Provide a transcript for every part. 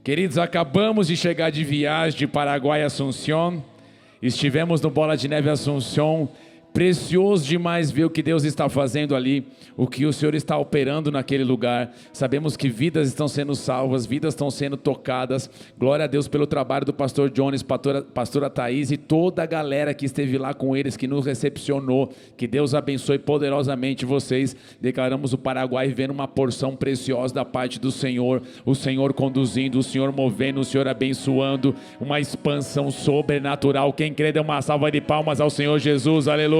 Queridos, acabamos de chegar de viagem de Paraguai a Assunção. Estivemos no Bola de Neve Assunção. Precioso demais ver o que Deus está fazendo ali, o que o Senhor está operando naquele lugar. Sabemos que vidas estão sendo salvas, vidas estão sendo tocadas. Glória a Deus pelo trabalho do pastor Jones, pastora Thaís e toda a galera que esteve lá com eles, que nos recepcionou. Que Deus abençoe poderosamente vocês. Declaramos o Paraguai vivendo uma porção preciosa da parte do Senhor, o Senhor conduzindo, o Senhor movendo, o Senhor abençoando, uma expansão sobrenatural. Quem crê, dê uma salva de palmas ao Senhor Jesus, aleluia.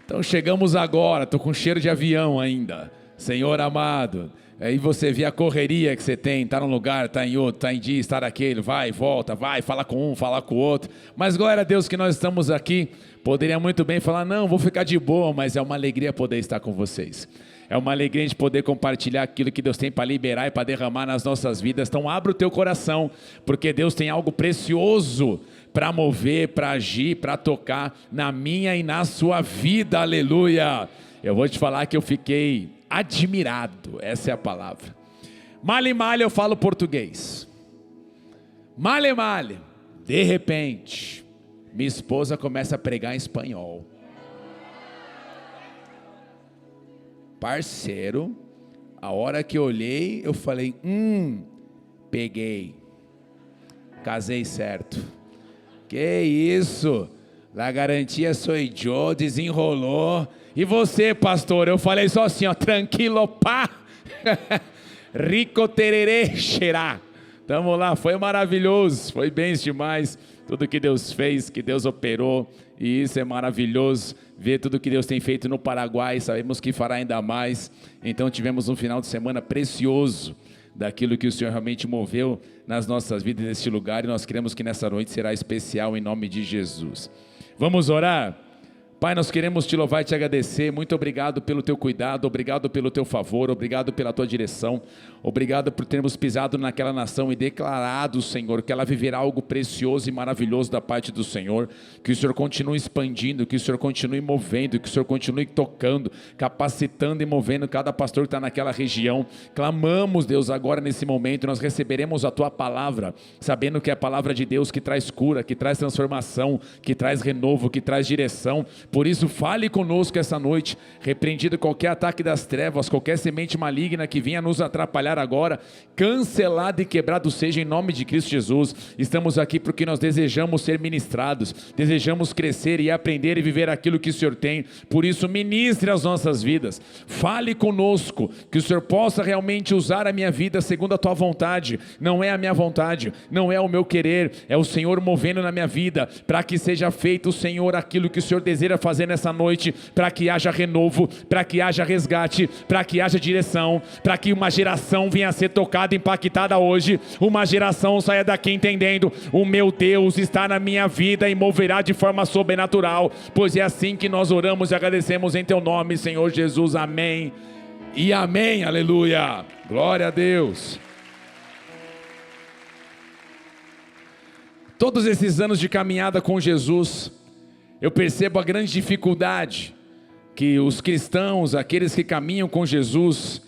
Então chegamos agora, estou com cheiro de avião ainda, Senhor amado. Aí você vê a correria que você tem, está num lugar, está em outro, está em dia, está naquele, vai, volta, vai, fala com um, fala com o outro. Mas glória a Deus que nós estamos aqui. Poderia muito bem falar, não, vou ficar de boa, mas é uma alegria poder estar com vocês. É uma alegria de poder compartilhar aquilo que Deus tem para liberar e para derramar nas nossas vidas. Então abra o teu coração, porque Deus tem algo precioso para mover, para agir, para tocar na minha e na sua vida, aleluia. Eu vou te falar que eu fiquei admirado, essa é a palavra. Male, male, eu falo português. Male, male, de repente, minha esposa começa a pregar em espanhol. Parceiro, a hora que eu olhei, eu falei, peguei, casei certo. Que isso, la garantia sou eu, desenrolou. E você, pastor? Eu falei só assim, ó, tranquilo, pá, rico tererê, xerá. Tamo lá, foi maravilhoso, foi bem demais, tudo que Deus fez, que Deus operou, e isso é maravilhoso, ver tudo que Deus tem feito no Paraguai, sabemos que fará ainda mais. Então tivemos um final de semana precioso, daquilo que o Senhor realmente moveu nas nossas vidas neste lugar, e nós queremos que nessa noite será especial em nome de Jesus. Vamos orar? Pai, nós queremos te louvar e te agradecer, muito obrigado pelo teu cuidado, obrigado pelo teu favor, obrigado pela tua direção, obrigado por termos pisado naquela nação e declarado, Senhor, que ela viverá algo precioso e maravilhoso da parte do Senhor, que o Senhor continue expandindo, que o Senhor continue movendo, que o Senhor continue tocando, capacitando e movendo cada pastor que está naquela região. Clamamos, Deus, agora nesse momento, nós receberemos a tua palavra, sabendo que é a palavra de Deus que traz cura, que traz transformação, que traz renovo, que traz direção. Por isso fale conosco essa noite, repreendido qualquer ataque das trevas, qualquer semente maligna que vinha nos atrapalhar agora, cancelado e quebrado seja em nome de Cristo Jesus. Estamos aqui porque nós desejamos ser ministrados, desejamos crescer e aprender e viver aquilo que o Senhor tem. Por isso ministre as nossas vidas, fale conosco, que o Senhor possa realmente usar a minha vida segundo a tua vontade. Não é a minha vontade, não é o meu querer, é o Senhor movendo na minha vida, para que seja feito, Senhor, aquilo que o Senhor deseja fazer nessa noite, para que haja renovo, para que haja resgate, para que haja direção, para que uma geração venha a ser tocada, impactada hoje, uma geração saia daqui entendendo, o meu Deus está na minha vida e moverá de forma sobrenatural, pois é assim que nós oramos e agradecemos em teu nome, Senhor Jesus, amém e amém, aleluia, glória a Deus. Todos esses anos de caminhada com Jesus, eu percebo a grande dificuldade que os cristãos, aqueles que caminham com Jesus,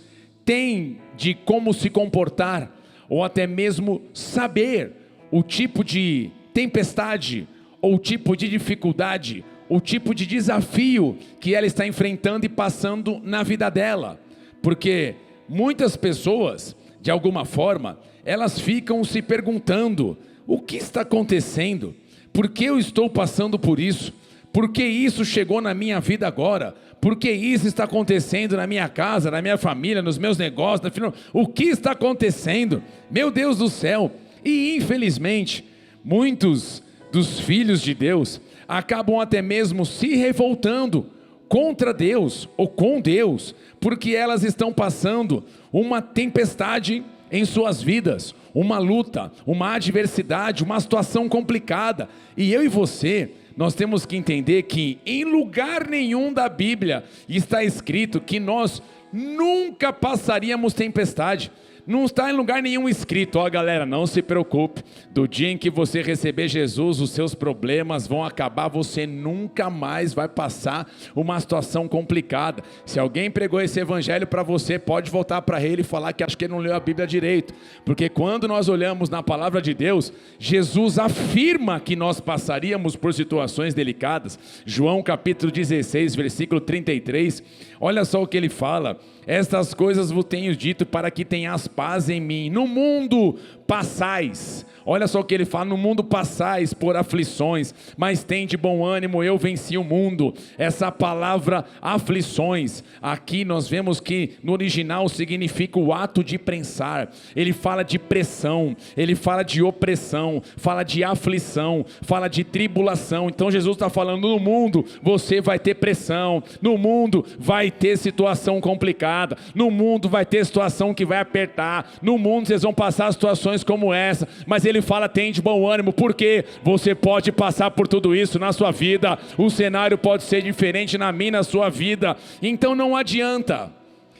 têm de como se comportar, ou até mesmo saber o tipo de tempestade, ou o tipo de dificuldade, o tipo de desafio que ela está enfrentando e passando na vida dela. Porque muitas pessoas, de alguma forma, elas ficam se perguntando, o que está acontecendo? Por que eu estou passando por isso? Por que isso chegou na minha vida agora? Por que isso está acontecendo na minha casa, na minha família, nos meus negócios? O que está acontecendo? Meu Deus do céu! E infelizmente, muitos dos filhos de Deus acabam até mesmo se revoltando contra Deus ou com Deus, porque elas estão passando uma tempestade em suas vidas, uma luta, uma adversidade, uma situação complicada. E eu e você, nós temos que entender que em lugar nenhum da Bíblia está escrito que nós nunca passaríamos tempestade. Não está em lugar nenhum escrito, ó galera, não se preocupe, do dia em que você receber Jesus, os seus problemas vão acabar, você nunca mais vai passar uma situação complicada. Se alguém pregou esse evangelho para você, pode voltar para ele e falar que acho que ele não leu a Bíblia direito, porque quando nós olhamos na palavra de Deus, Jesus afirma que nós passaríamos por situações delicadas. João capítulo 16, versículo 33, olha só o que ele fala: estas coisas vos tenho dito para que tenhas paz em mim. No mundo passais, olha só o que ele fala: no mundo passais por aflições, mas tende bom ânimo, eu venci o mundo. Essa palavra aflições, aqui nós vemos que no original significa o ato de prensar. Ele fala de pressão, ele fala de opressão, fala de aflição, fala de tribulação. Então Jesus está falando: no mundo você vai ter pressão, no mundo vai ter situação complicada, no mundo vai ter situação que vai apertar, no mundo vocês vão passar situações como essa, mas ele fala: tem de bom ânimo, porque você pode passar por tudo isso na sua vida, o cenário pode ser diferente na minha, na sua vida, então não adianta.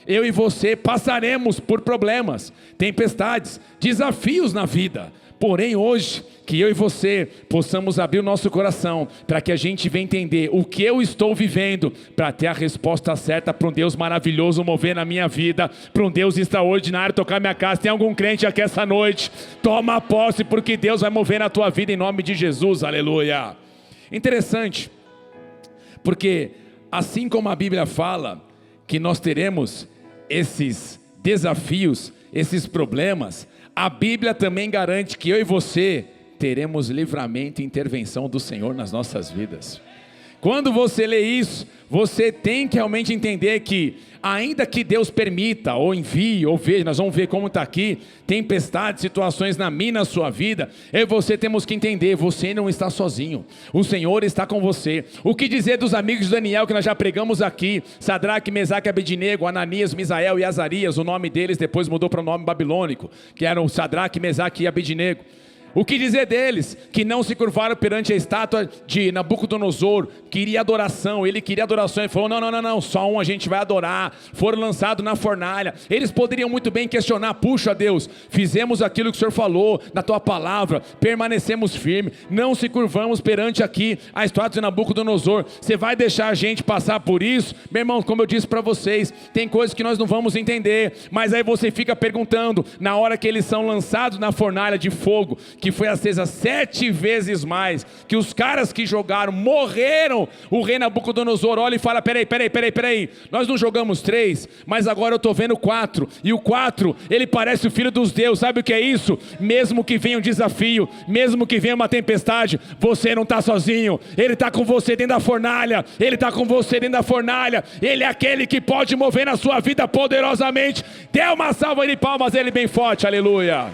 Eu e você passaremos por problemas, tempestades, desafios na vida. Porém hoje, que eu e você possamos abrir o nosso coração, para que a gente venha entender o que eu estou vivendo, para ter a resposta certa para um Deus maravilhoso mover na minha vida, para um Deus extraordinário tocar minha casa. Tem algum crente aqui essa noite? Toma posse, porque Deus vai mover na tua vida em nome de Jesus, aleluia. Interessante, porque assim como a Bíblia fala que nós teremos esses desafios, esses problemas, a Bíblia também garante que eu e você teremos livramento e intervenção do Senhor nas nossas vidas. Quando você lê isso, você tem que realmente entender que, ainda que Deus permita, ou envie, ou veja, nós vamos ver como está aqui, tempestades, situações na minha, na sua vida, eu e você temos que entender, você não está sozinho, o Senhor está com você. O que dizer dos amigos de Daniel, que nós já pregamos aqui, Sadraque, Mesaque, Abednego, Ananias, Misael e Azarias, o nome deles depois mudou para o nome babilônico, que eram Sadraque, Mesaque e Abednego. O que dizer deles, que não se curvaram perante a estátua de Nabucodonosor, queria adoração, ele queria adoração, ele falou: não, só um a gente vai adorar. Foram lançados na fornalha. Eles poderiam muito bem questionar: puxa Deus, fizemos aquilo que o Senhor falou na tua palavra, permanecemos firmes, não se curvamos perante aqui a estátua de Nabucodonosor, você vai deixar a gente passar por isso? Meu irmão, como eu disse para vocês, tem coisas que nós não vamos entender, mas aí você fica perguntando, na hora que eles são lançados na fornalha de fogo, que foi acesa 7 vezes mais, que os caras que jogaram morreram, o rei Nabucodonosor olha e fala: peraí, nós não jogamos 3, mas agora eu estou vendo 4, e o 4, ele parece o filho dos deuses. Sabe o que é isso? Mesmo que venha um desafio, mesmo que venha uma tempestade, você não está sozinho, ele está com você dentro da fornalha, ele está com você dentro da fornalha, ele é aquele que pode mover na sua vida poderosamente. Dê uma salva de palmas a ele bem forte, aleluia.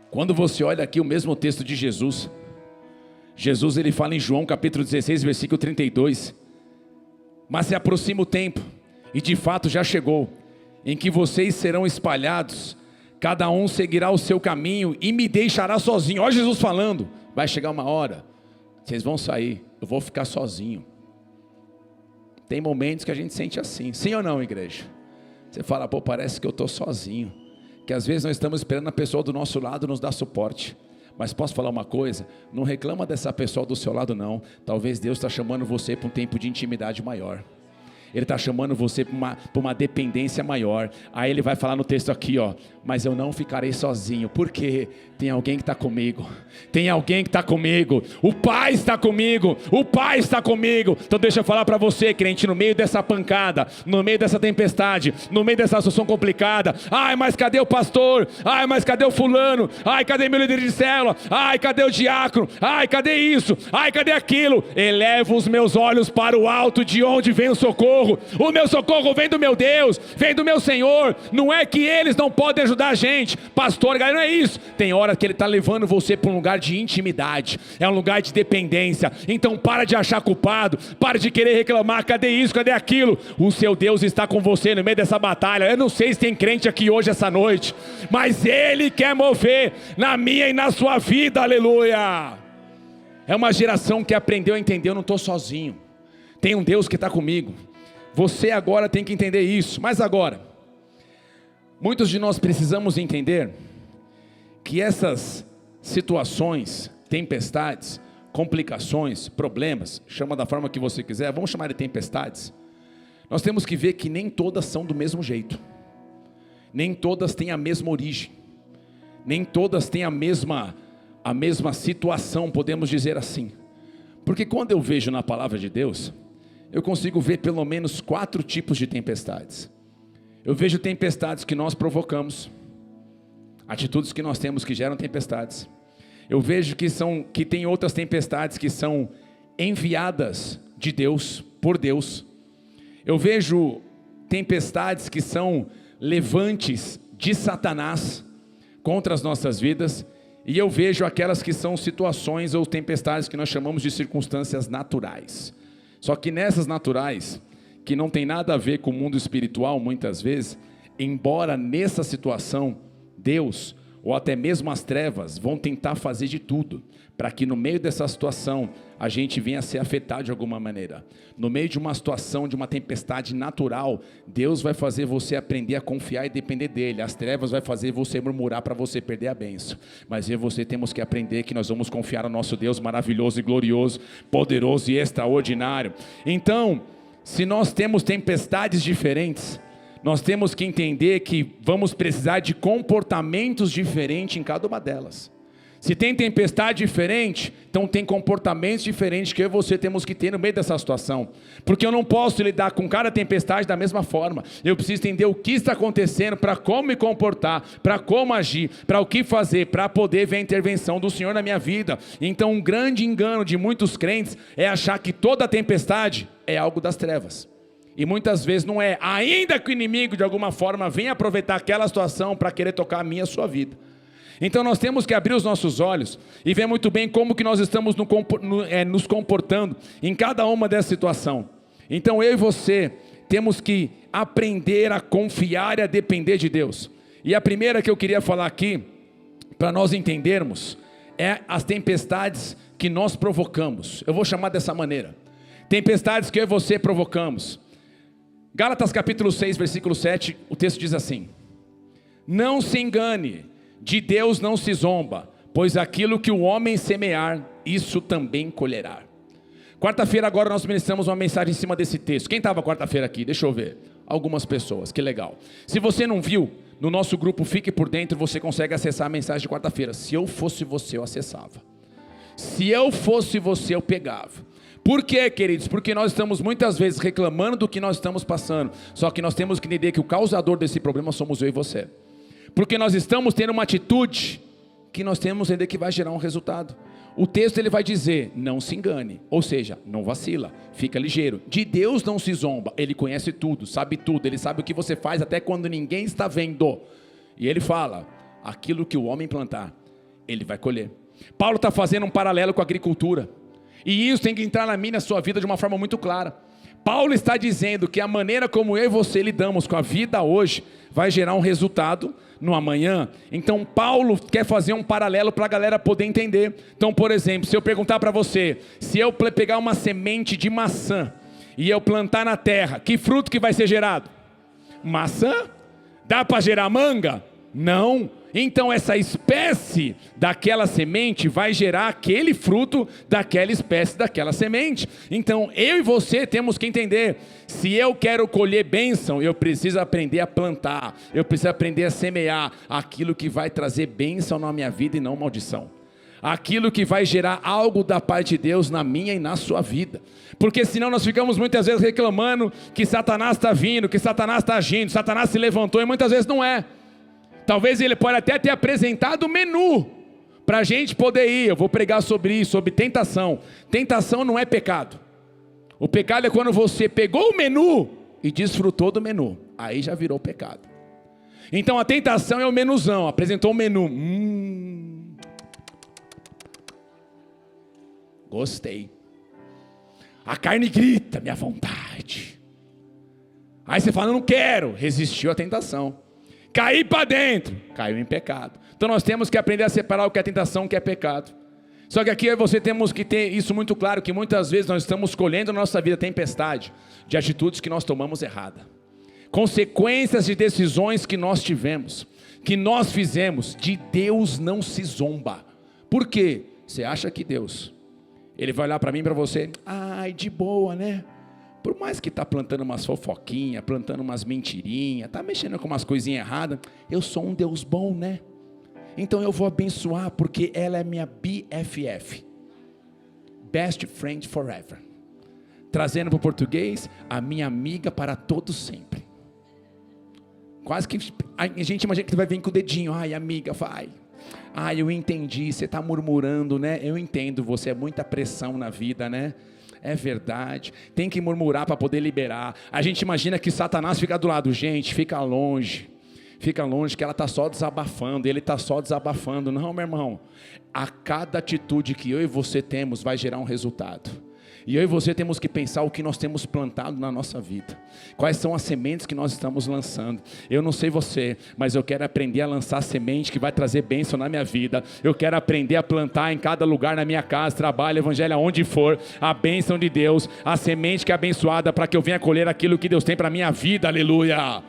Quando você olha aqui o mesmo texto de Jesus, ele fala em João capítulo 16, versículo 32, mas se aproxima o tempo, e de fato já chegou, em que vocês serão espalhados, cada um seguirá o seu caminho e me deixará sozinho. Olha Jesus falando: vai chegar uma hora, vocês vão sair, eu vou ficar sozinho. Tem momentos que a gente sente assim, sim ou não, igreja? Você fala: pô, parece que eu estou sozinho. Que às vezes nós estamos esperando a pessoa do nosso lado nos dar suporte. Mas posso falar uma coisa? Não reclama dessa pessoa do seu lado não. Talvez Deus está chamando você para um tempo de intimidade maior. Ele está chamando você para uma dependência maior. Aí ele vai falar no texto aqui, ó: mas eu não ficarei sozinho, porque tem alguém que está comigo. Tem alguém que está comigo. O Pai está comigo. O Pai está comigo. Então deixa eu falar para você, crente, no meio dessa pancada, no meio dessa tempestade, no meio dessa situação complicada: ai, mas cadê o pastor? Ai, mas cadê o fulano? Ai, cadê meu líder de célula? Ai, cadê o diácono? Ai, cadê isso? Ai, cadê aquilo? Elevo os meus olhos para o alto, de onde vem o socorro. O meu socorro vem do meu Deus, vem do meu Senhor. Não é que eles não podem ajudar a gente, pastor, galera, não é isso. Tem hora que ele está levando você para um lugar de intimidade, é um lugar de dependência. Então para de achar culpado, para de querer reclamar: cadê isso, cadê aquilo? O seu Deus está com você no meio dessa batalha. Eu não sei se tem crente aqui hoje, essa noite, mas Ele quer mover na minha e na sua vida, aleluia. É uma geração que aprendeu a entender: eu não estou sozinho, tem um Deus que está comigo. Você agora tem que entender isso. Mas agora, muitos de nós precisamos entender que essas situações, tempestades, complicações, problemas, chama da forma que você quiser, vamos chamar de tempestades. Nós temos que ver que nem todas são do mesmo jeito. Nem todas têm a mesma origem. Nem todas têm a mesma situação, podemos dizer assim. Porque quando eu vejo na palavra de Deus, eu consigo ver pelo menos 4 tipos de tempestades. Eu vejo tempestades que nós provocamos, atitudes que nós temos que geram tempestades. Eu vejo que tem outras tempestades que são enviadas de Deus, por Deus. Eu vejo tempestades que são levantes de Satanás contra as nossas vidas. E eu vejo aquelas que são situações ou tempestades que nós chamamos de circunstâncias naturais. Só que nessas naturais, que não tem nada a ver com o mundo espiritual muitas vezes, embora nessa situação, Deus, ou até mesmo as trevas, vão tentar fazer de tudo, para que no meio dessa situação, a gente venha a ser afetado de alguma maneira. No meio de uma situação, de uma tempestade natural, Deus vai fazer você aprender a confiar e depender dEle. As trevas vai fazer você murmurar para você perder a bênção. Mas eu e você temos que aprender que nós vamos confiar no nosso Deus maravilhoso e glorioso, poderoso e extraordinário. Então, se nós temos tempestades diferentes, nós temos que entender que vamos precisar de comportamentos diferentes em cada uma delas. Se tem tempestade diferente, então tem comportamentos diferentes que eu e você temos que ter no meio dessa situação. Porque eu não posso lidar com cada tempestade da mesma forma. Eu preciso entender o que está acontecendo, para como me comportar, para como agir, para o que fazer, para poder ver a intervenção do Senhor na minha vida. Então um grande engano de muitos crentes é achar que toda tempestade é algo das trevas. E muitas vezes não é, ainda que o inimigo de alguma forma venha aproveitar aquela situação para querer tocar a minha e a sua vida. Então nós temos que abrir os nossos olhos e ver muito bem como que nós estamos nos comportando em cada uma dessa situação. Então eu e você temos que aprender a confiar e a depender de Deus. E a primeira que eu queria falar aqui, para nós entendermos, é as tempestades que nós provocamos. Eu vou chamar dessa maneira. Tempestades que eu e você provocamos. Gálatas capítulo 6, versículo 7, o texto diz assim: não se engane, de Deus não se zomba, pois aquilo que o homem semear, isso também colherá. Quarta-feira agora nós ministramos uma mensagem em cima desse texto. Quem estava quarta-feira aqui? Deixa eu ver. Algumas pessoas, que legal. Se você não viu, no nosso grupo Fique por Dentro, você consegue acessar a mensagem de quarta-feira. Se eu fosse você, eu acessava. Se eu fosse você, eu pegava. Por quê, queridos? Porque nós estamos muitas vezes reclamando do que nós estamos passando. Só que nós temos que entender que o causador desse problema somos eu e você. Porque nós estamos tendo uma atitude que nós temos que entender que vai gerar um resultado. O texto ele vai dizer, não se engane. Ou seja, não vacila, fica ligeiro. De Deus não se zomba, Ele conhece tudo, sabe tudo. Ele sabe o que você faz até quando ninguém está vendo. E Ele fala, aquilo que o homem plantar, ele vai colher. Paulo está fazendo um paralelo com a agricultura. E isso tem que entrar na minha e na sua vida de uma forma muito clara. Paulo está dizendo que a maneira como eu e você lidamos com a vida hoje vai gerar um resultado no amanhã. Então Paulo quer fazer um paralelo para a galera poder entender. Então, por exemplo, se eu perguntar para você, se eu pegar uma semente de maçã e eu plantar na terra, que fruto que vai ser gerado? Maçã? Dá para gerar manga? Não. Então essa espécie daquela semente vai gerar aquele fruto daquela espécie daquela semente. Então eu e você temos que entender, se eu quero colher bênção, eu preciso aprender a plantar, eu preciso aprender a semear aquilo que vai trazer bênção na minha vida e não maldição. Aquilo que vai gerar algo da parte de Deus na minha e na sua vida. Porque senão nós ficamos muitas vezes reclamando que Satanás está vindo, que Satanás está agindo, Satanás se levantou, e muitas vezes não é. Talvez ele pode até ter apresentado o menu para a gente poder ir. Eu vou pregar sobre isso, sobre tentação. Tentação não é pecado. O pecado é quando você pegou o menu e desfrutou do menu. Aí já virou pecado. Então a tentação é o menuzão. Apresentou o menu. Gostei. A carne grita, minha vontade. Aí você fala, não quero. Resistiu à tentação. Cair para dentro, caiu em pecado. Então nós temos que aprender a separar o que é tentação e o que é pecado. Só que aqui você temos que ter isso muito claro, que muitas vezes nós estamos colhendo na nossa vida tempestade de atitudes que nós tomamos errada. Consequências de decisões que nós tivemos, que nós fizemos. De Deus não se zomba. Por quê? Você acha que Deus, Ele vai olhar para mim e para você, ai, de boa, né? Por mais que está plantando umas fofoquinhas, plantando umas mentirinhas, está mexendo com umas coisinhas erradas, eu sou um Deus bom, né? Então eu vou abençoar, porque ela é minha BFF, Best Friend Forever. Trazendo para o português, a minha amiga para todo sempre. Quase que a gente imagina que você vai vir com o dedinho, ai amiga, vai. Ai, eu entendi, você está murmurando, né? Eu entendo, você é muita pressão na vida, né? É verdade, tem que murmurar para poder liberar. A gente imagina que Satanás fica do lado, gente, fica longe, que ela está só desabafando, ele está só desabafando. Não, meu irmão, a cada atitude que eu e você temos vai gerar um resultado. E eu e você temos que pensar o que nós temos plantado na nossa vida. Quais são as sementes que nós estamos lançando. Eu não sei você, mas eu quero aprender a lançar semente que vai trazer bênção na minha vida. Eu quero aprender a plantar em cada lugar na minha casa, trabalho, evangelho, aonde for, a bênção de Deus, a semente que é abençoada para que eu venha colher aquilo que Deus tem para a minha vida, aleluia.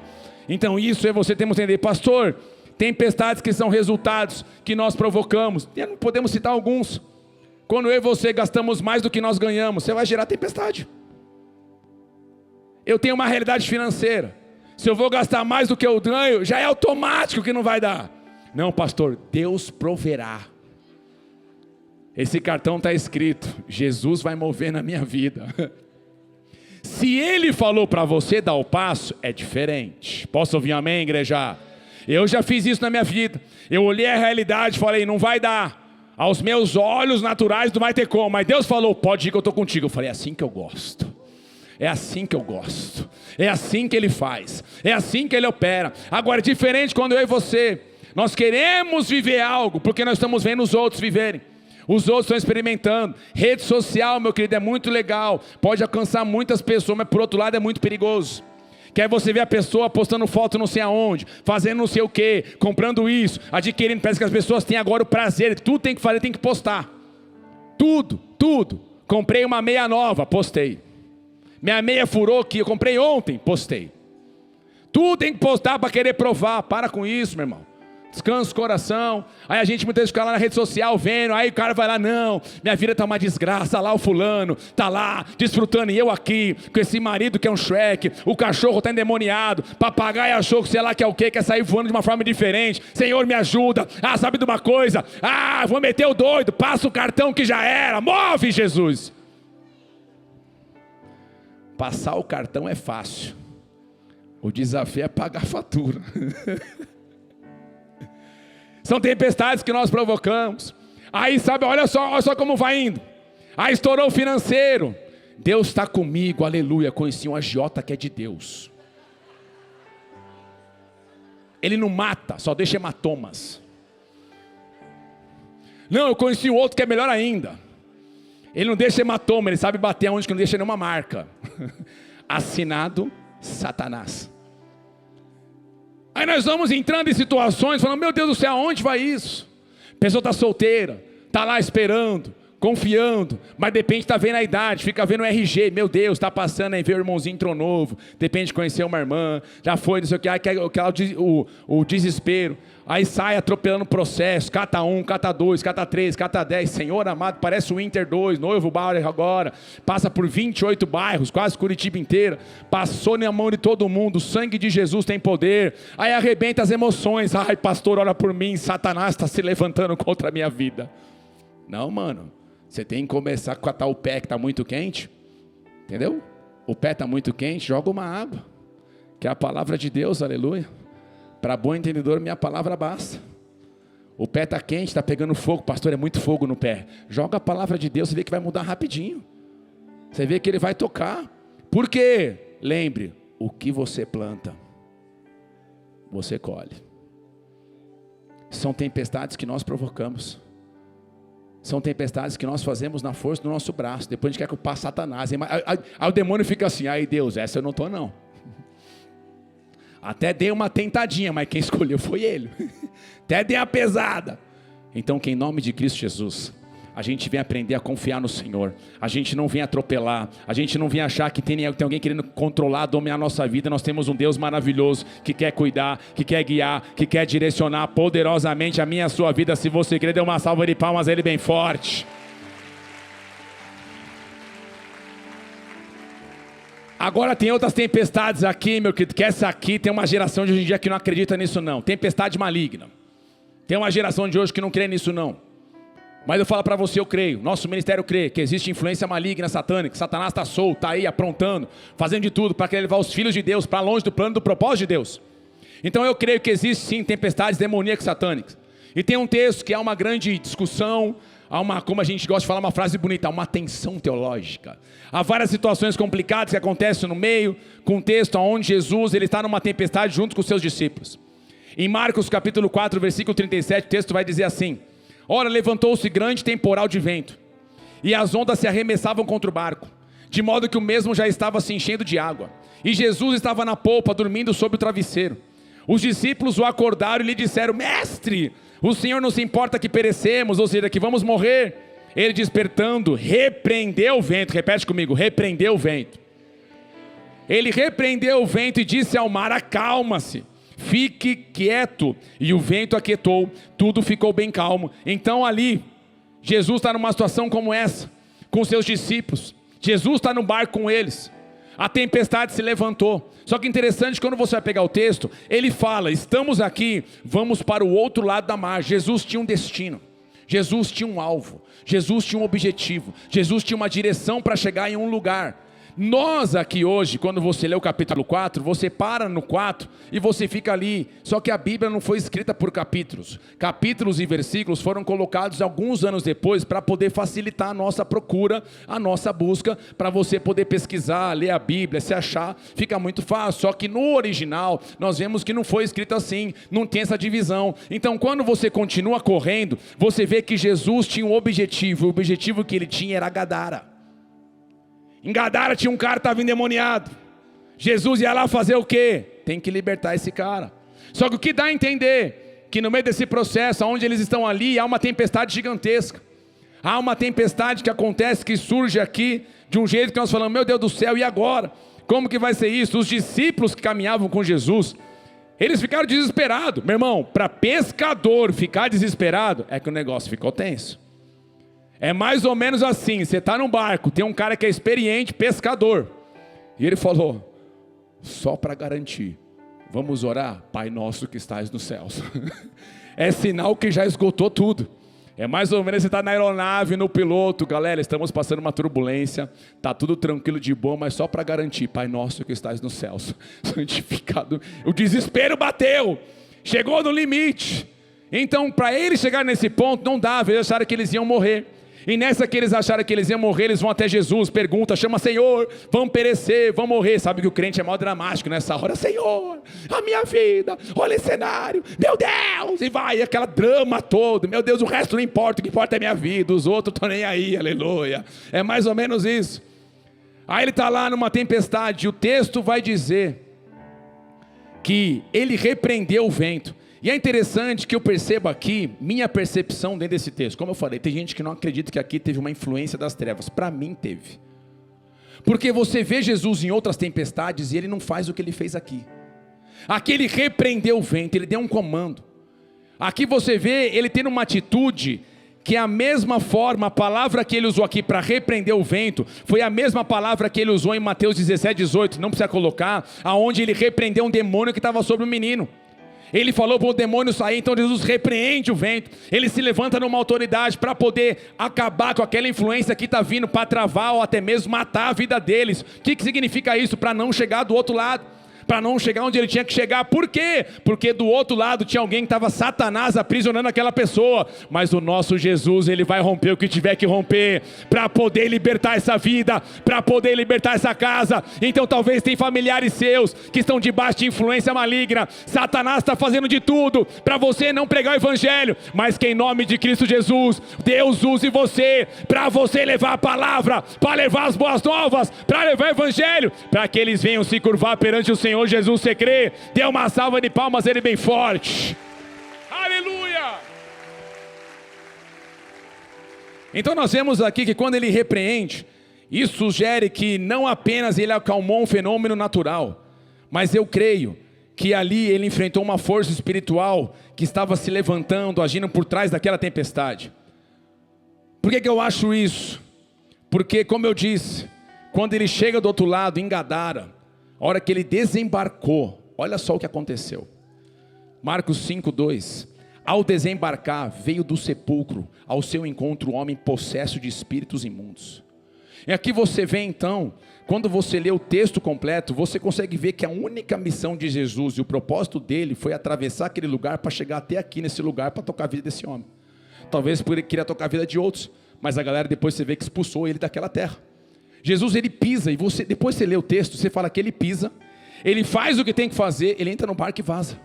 Então isso é você temos que entender, pastor, tempestades que são resultados que nós provocamos. E não podemos citar alguns. Quando eu e você gastamos mais do que nós ganhamos, você vai gerar tempestade. Eu tenho uma realidade financeira. Se eu vou gastar mais do que eu ganho, já é automático que não vai dar. Não, pastor, Deus proverá. Esse cartão está escrito, Jesus vai mover na minha vida. Se Ele falou para você dar o passo, é diferente. Posso ouvir amém, igreja? Eu já fiz isso na minha vida. Eu olhei a realidade e falei, não vai dar. Aos meus olhos naturais não vai ter como. Mas Deus falou, pode ir que eu estou contigo. Eu falei, é assim que eu gosto. É assim que eu gosto. É assim que Ele faz. É assim que Ele opera. Agora é diferente quando eu e você, nós queremos viver algo, porque nós estamos vendo os outros viverem. Os outros estão experimentando. Rede social, meu querido, é muito legal. Pode alcançar muitas pessoas, mas por outro lado é muito perigoso. Quer você ver a pessoa postando foto não sei aonde, fazendo não sei o que, comprando isso, adquirindo. Parece que as pessoas têm agora o prazer, tudo tem que fazer, tem que postar. Tudo. Comprei uma meia nova, postei. Minha meia furou aqui, eu comprei ontem, postei. Tudo tem que postar para querer provar. Para com isso, meu irmão. Descansa o coração. Aí a gente muitas vezes fica lá na rede social vendo. Aí o cara vai lá, não, minha vida está uma desgraça. Lá o fulano está lá desfrutando, e eu aqui com esse marido que é um Shrek. O cachorro está endemoniado, papagaio achou que sei lá que é o quê, quer sair voando de uma forma diferente. Senhor, me ajuda. Sabe de uma coisa? Vou meter o doido. Passa o cartão que já era. Move, Jesus. Passar o cartão é fácil. O desafio é pagar a fatura. São tempestades que nós provocamos. Aí sabe, olha só como vai indo. Aí estourou o financeiro. Deus está comigo, aleluia. Conheci um agiota que é de Deus. Ele não mata, só deixa hematomas. Não, eu conheci um outro que é melhor ainda. Ele não deixa hematoma, ele sabe bater onde que não deixa nenhuma marca. Assinado Satanás. Aí nós vamos entrando em situações, falando, meu Deus do céu, aonde vai isso? A pessoa está solteira, está lá esperando, confiando, mas de repente está vendo a idade, fica vendo o RG, meu Deus, está passando aí, vê o irmãozinho entrou novo, de repente conheceu uma irmã, já foi, não sei o que, o desespero, aí sai atropelando o processo, cata 1, cata 2, cata 3, cata 10, Senhor amado, parece o Inter 2, noivo bairro agora, passa por 28 bairros, quase Curitiba inteira, passou na mão de todo mundo, o sangue de Jesus tem poder, aí arrebenta as emoções, ai pastor, ora por mim, Satanás está se levantando contra a minha vida. Não, mano, você tem que começar a catar o pé que está muito quente, entendeu? O pé está muito quente, joga uma água, que é a palavra de Deus, aleluia. Para bom entendedor, minha palavra basta. O pé está quente, está pegando fogo, pastor, é muito fogo no pé. Joga a palavra de Deus, você vê que vai mudar rapidinho. Você vê que ele vai tocar. Por quê? Lembre, o que você planta, você colhe. São tempestades que nós provocamos. São tempestades que nós fazemos na força do nosso braço. Depois a gente quer culpar Satanás. Aí o demônio fica assim, aí Deus, essa eu não estou não. Até dei uma tentadinha, mas quem escolheu foi Ele. Até dei uma pesada. Então que em nome de Cristo Jesus, a gente vem aprender a confiar no Senhor. A gente não vem atropelar, a gente não vem achar que tem alguém querendo controlar, dominar a nossa vida. Nós temos um Deus maravilhoso que quer cuidar, que quer guiar, que quer direcionar poderosamente a minha e a sua vida. Se você querer, dê uma salva de palmas a Ele bem forte. Agora tem outras tempestades aqui, meu querido, que essa aqui tem uma geração de hoje em dia que não acredita nisso não. Tempestade maligna. Tem uma geração de hoje que não crê nisso não. Mas eu falo para você, eu creio, nosso ministério crê que existe influência maligna, satânica. Satanás está solto, está aí aprontando, fazendo de tudo para querer levar os filhos de Deus para longe do plano do propósito de Deus. Então eu creio que existe sim tempestades demoníacas satânicas. E tem um texto que há uma grande discussão, há uma, como a gente gosta de falar, uma frase bonita, há uma tensão teológica. Há várias situações complicadas que acontecem no meio, com um texto onde Jesus ele está numa tempestade junto com os seus discípulos. Em Marcos capítulo 4, versículo 37, o texto vai dizer assim: ora, levantou-se grande temporal de vento, e as ondas se arremessavam contra o barco, de modo que o mesmo já estava se enchendo de água. E Jesus estava na polpa, dormindo sob o travesseiro. Os discípulos o acordaram e lhe disseram: mestre, o Senhor não se importa que perecemos, ou seja, que vamos morrer. Ele, despertando, repreendeu o vento. Repete comigo: repreendeu o vento. Ele repreendeu o vento e disse ao mar: acalma-se, fique quieto. E o vento aquietou, tudo ficou bem calmo. Então ali, Jesus está numa situação como essa, com seus discípulos. Jesus está no barco com eles. A tempestade se levantou. Só que interessante, quando você vai pegar o texto, ele fala: estamos aqui, vamos para o outro lado da mar. Jesus tinha um destino, Jesus tinha um alvo, Jesus tinha um objetivo, Jesus tinha uma direção para chegar em um lugar. Nós aqui hoje, quando você lê o capítulo 4, você para no 4 e você fica ali. Só que a Bíblia não foi escrita por capítulos. Capítulos e versículos foram colocados alguns anos depois para poder facilitar a nossa procura, a nossa busca, para você poder pesquisar, ler a Bíblia, se achar, fica muito fácil. Só que no original, nós vemos que não foi escrito assim, não tem essa divisão. Então quando você continua correndo, você vê que Jesus tinha um objetivo, o objetivo que ele tinha era Gadara. Em Gadara tinha um cara que estava endemoniado. Jesus ia lá fazer o quê? Tem que libertar esse cara. Só que o que dá a entender, que no meio desse processo, onde eles estão ali, há uma tempestade gigantesca. Há uma tempestade que acontece, que surge aqui, de um jeito que nós falamos: meu Deus do céu, e agora? Como que vai ser isso? Os discípulos que caminhavam com Jesus, eles ficaram desesperados. Meu irmão, para pescador ficar desesperado, é que o negócio ficou tenso. É mais ou menos assim: você está num barco, tem um cara que é experiente, pescador, e ele falou: só para garantir, vamos orar, Pai nosso que estás nos céus. É sinal que já esgotou tudo. É mais ou menos, você está na aeronave, no piloto: galera, estamos passando uma turbulência, está tudo tranquilo de bom, mas só para garantir, Pai nosso que estás nos céus, santificado. O desespero bateu, chegou no limite. Então para eles chegar nesse ponto, não dava, eles acharam que eles iam morrer. E nessa que eles acharam que eles iam morrer, eles vão até Jesus, pergunta, chama: Senhor, vamos perecer, vamos morrer. Sabe que o crente é mal dramático nessa hora: Senhor, a minha vida, olha esse cenário, meu Deus, e vai, aquela drama todo, meu Deus, o resto não importa, o que importa é a minha vida, os outros estão nem aí, aleluia. É mais ou menos isso. Aí ele está lá numa tempestade, e o texto vai dizer que ele repreendeu o vento. E é interessante que eu percebo aqui, minha percepção dentro desse texto. Como eu falei, tem gente que não acredita que aqui teve uma influência das trevas. Para mim teve. Porque você vê Jesus em outras tempestades e ele não faz o que ele fez aqui. Aqui ele repreendeu o vento, ele deu um comando. Aqui você vê ele tendo uma atitude que é a mesma forma, a palavra que ele usou aqui para repreender o vento, foi a mesma palavra que ele usou em Mateus 17, 18, não precisa colocar, aonde ele repreendeu um demônio que estava sobre o menino. Ele falou para o demônio sair, então Jesus repreende o vento, ele se levanta numa autoridade para poder acabar com aquela influência que está vindo para travar ou até mesmo matar a vida deles. O que significa isso? Para não chegar do outro lado, para não chegar onde ele tinha que chegar. Por quê? Porque do outro lado tinha alguém que estava Satanás aprisionando aquela pessoa, mas o nosso Jesus, ele vai romper o que tiver que romper, para poder libertar essa vida, para poder libertar essa casa. Então talvez tem familiares seus, que estão debaixo de influência maligna, Satanás está fazendo de tudo, para você não pregar o evangelho, mas que em nome de Cristo Jesus, Deus use você, para você levar a palavra, para levar as boas novas, para levar o evangelho, para que eles venham se curvar perante o Senhor Jesus. Você crê? Dê uma salva de palmas a ele bem forte. Aleluia! Então nós vemos aqui que quando ele repreende, isso sugere que não apenas ele acalmou um fenômeno natural, mas eu creio que ali ele enfrentou uma força espiritual que estava se levantando, agindo por trás daquela tempestade. Por que eu acho isso? Porque, como eu disse, quando ele chega do outro lado, em Gadara, a hora que ele desembarcou, olha só o que aconteceu. Marcos 5:2. Ao desembarcar, veio do sepulcro ao seu encontro um homem possesso de espíritos imundos. E aqui você vê então, quando você lê o texto completo, você consegue ver que a única missão de Jesus e o propósito dele foi atravessar aquele lugar para chegar até aqui nesse lugar para tocar a vida desse homem. Talvez porque ele queria tocar a vida de outros, mas a galera depois você vê que expulsou ele daquela terra. Jesus, ele pisa, e depois você lê o texto, você fala que ele pisa, ele faz o que tem que fazer, ele entra no barco e vaza.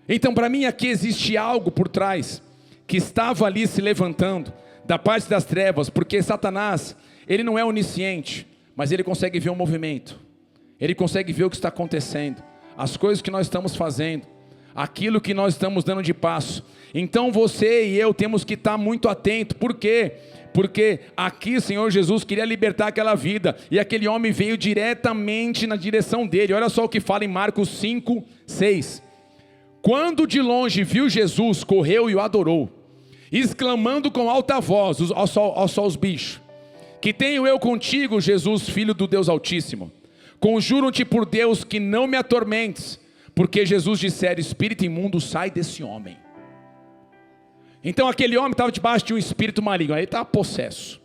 Então para mim aqui existe algo por trás, que estava ali se levantando, da parte das trevas, porque Satanás, ele não é onisciente, mas ele consegue ver o movimento, ele consegue ver o que está acontecendo, as coisas que nós estamos fazendo, aquilo que nós estamos dando de passo. Então você e eu temos que estar muito atento. Por quê? Porque aqui o Senhor Jesus queria libertar aquela vida, e aquele homem veio diretamente na direção dele. Olha só o que fala em Marcos 5:6. Quando de longe viu Jesus, correu e o adorou, exclamando com alta voz, ao só os bichos: que tenho eu contigo, Jesus, filho do Deus Altíssimo? Conjuro-te por Deus que não me atormentes. Porque Jesus dissera: espírito imundo, sai desse homem. Então aquele homem estava debaixo de um espírito maligno, ele estava possesso.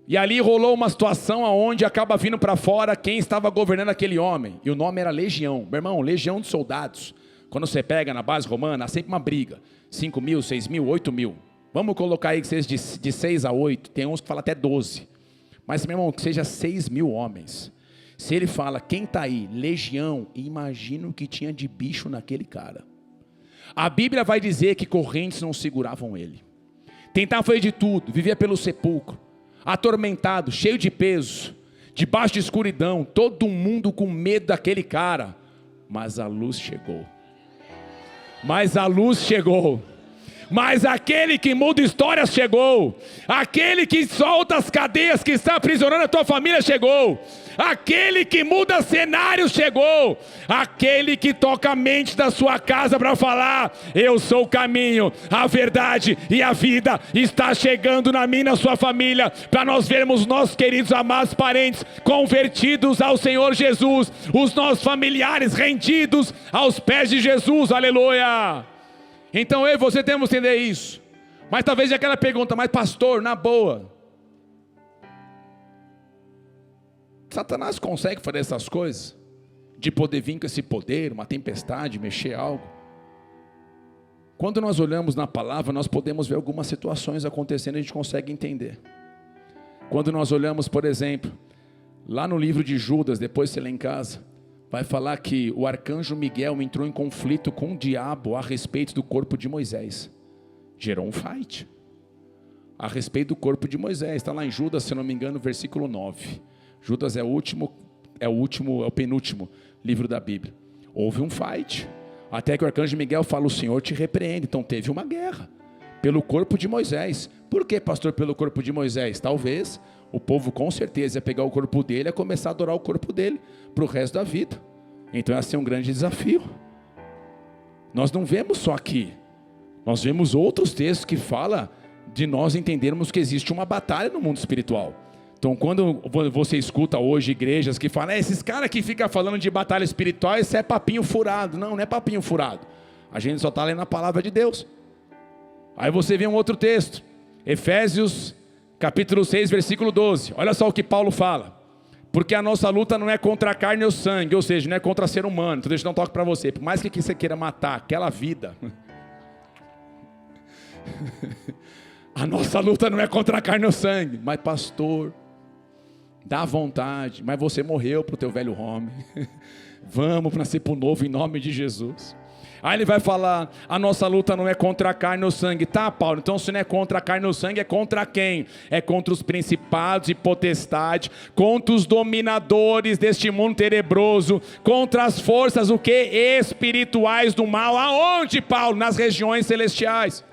E ali rolou uma situação onde acaba vindo para fora quem estava governando aquele homem. E o nome era Legião. Meu irmão, legião de soldados. Quando você pega na base romana, há sempre uma briga. 5 mil, 6 mil, 8 mil. Vamos colocar aí que seja de 6 a 8. Tem uns que falam até 12. Mas, meu irmão, que seja 6 mil homens. Se ele fala, quem está aí? Legião. Imagina o que tinha de bicho naquele cara. A Bíblia vai dizer que correntes não seguravam ele. Tentava fazer de tudo, vivia pelo sepulcro, atormentado, cheio de peso, debaixo de escuridão, todo mundo com medo daquele cara. Mas a luz chegou. Mas a luz chegou. Mas aquele que muda histórias chegou. Aquele que solta as cadeias que está aprisionando a tua família chegou. Aquele que muda cenários chegou. Aquele que toca a mente da sua casa para falar: eu sou o caminho, a verdade e a vida. Está chegando na minha e na sua família, para nós vermos nossos queridos amados parentes convertidos ao Senhor Jesus, os nossos familiares rendidos aos pés de Jesus. Aleluia. Então eu e você temos que entender isso. Mas talvez aquela pergunta: mas pastor, na boa, Satanás consegue fazer essas coisas? De poder vir com esse poder, uma tempestade, mexer algo? Quando nós olhamos na palavra, nós podemos ver algumas situações acontecendo e a gente consegue entender. Quando nós olhamos, por exemplo, lá no livro de Judas, depois você lê em casa, vai falar que o arcanjo Miguel entrou em conflito com o diabo a respeito do corpo de Moisés. Gerou um fight a respeito do corpo de Moisés. Está lá em Judas, se não me engano, versículo 9. Judas é o penúltimo livro da Bíblia. Houve um fight, até que o arcanjo Miguel fala: o Senhor te repreende. Então teve uma guerra pelo corpo de Moisés. Por que, pastor, pelo corpo de Moisés? Talvez o povo com certeza ia pegar o corpo dele e ia começar a adorar o corpo dele para o resto da vida. Então ia ser um grande desafio. Nós não vemos só aqui, nós vemos outros textos que falam de nós entendermos que existe uma batalha no mundo espiritual. Então quando você escuta hoje igrejas que falam: esses caras que ficam falando de batalha espiritual, isso é papinho furado. Não, não é papinho furado. A gente só está lendo a palavra de Deus. Aí você vê um outro texto, Efésios capítulo 6, versículo 12. Olha só o que Paulo fala: porque a nossa luta não é contra a carne ou sangue, ou seja, não é contra ser humano. Então deixa eu dar um toque para você. Por mais que você queira matar aquela vida, a nossa luta não é contra a carne ou sangue. Mas pastor, dá vontade, mas você morreu para o teu velho homem. Vamos nascer para o novo em nome de Jesus. Aí ele vai falar: a nossa luta não é contra a carne ou sangue. Tá, Paulo, então se não é contra a carne ou sangue, é contra quem? É contra os principados e potestades, contra os dominadores deste mundo tenebroso, contra as forças, o que? Espirituais do mal. Aonde, Paulo? Nas regiões celestiais.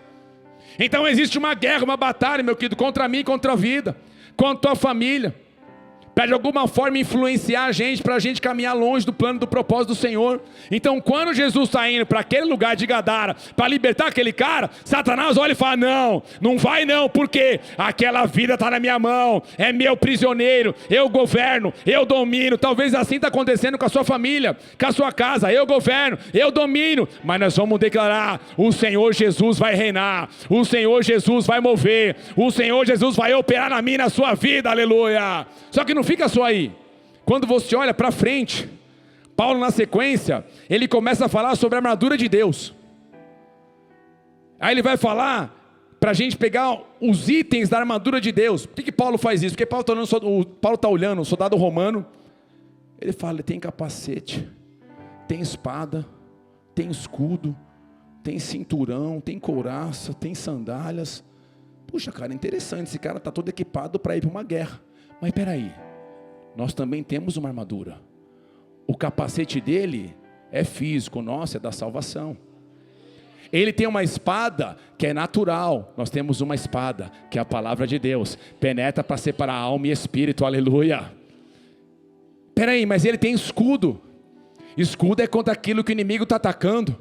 Então existe uma guerra, uma batalha, meu querido, contra mim, contra a vida, contra a tua família, para de alguma forma influenciar a gente, para a gente caminhar longe do plano, do propósito do Senhor. Então quando Jesus está indo para aquele lugar de Gadara, para libertar aquele cara, Satanás olha e fala, não, não vai não, porque aquela vida está na minha mão, é meu prisioneiro, eu governo, eu domino. Talvez assim está acontecendo com a sua família, com a sua casa, eu governo, eu domino, mas nós vamos declarar, o Senhor Jesus vai reinar, o Senhor Jesus vai mover, o Senhor Jesus vai operar na minha e na sua vida, aleluia. Só que não fica só aí. Quando você olha para frente, Paulo na sequência, ele começa a falar sobre a armadura de Deus. Aí ele vai falar para a gente pegar os itens da armadura de Deus. Por que Paulo faz isso? Porque Paulo está olhando o soldado romano, ele fala, ele tem capacete, tem espada, tem escudo, tem cinturão, tem couraça, tem sandálias. Puxa, cara, interessante, esse cara está todo equipado para ir para uma guerra. Mas peraí, nós também temos uma armadura. O capacete dele é físico, nosso é da salvação. Ele tem uma espada que é natural. Nós temos uma espada que é a palavra de Deus, penetra para separar alma e espírito, aleluia. Peraí, mas ele tem escudo. Escudo é contra aquilo que o inimigo está atacando.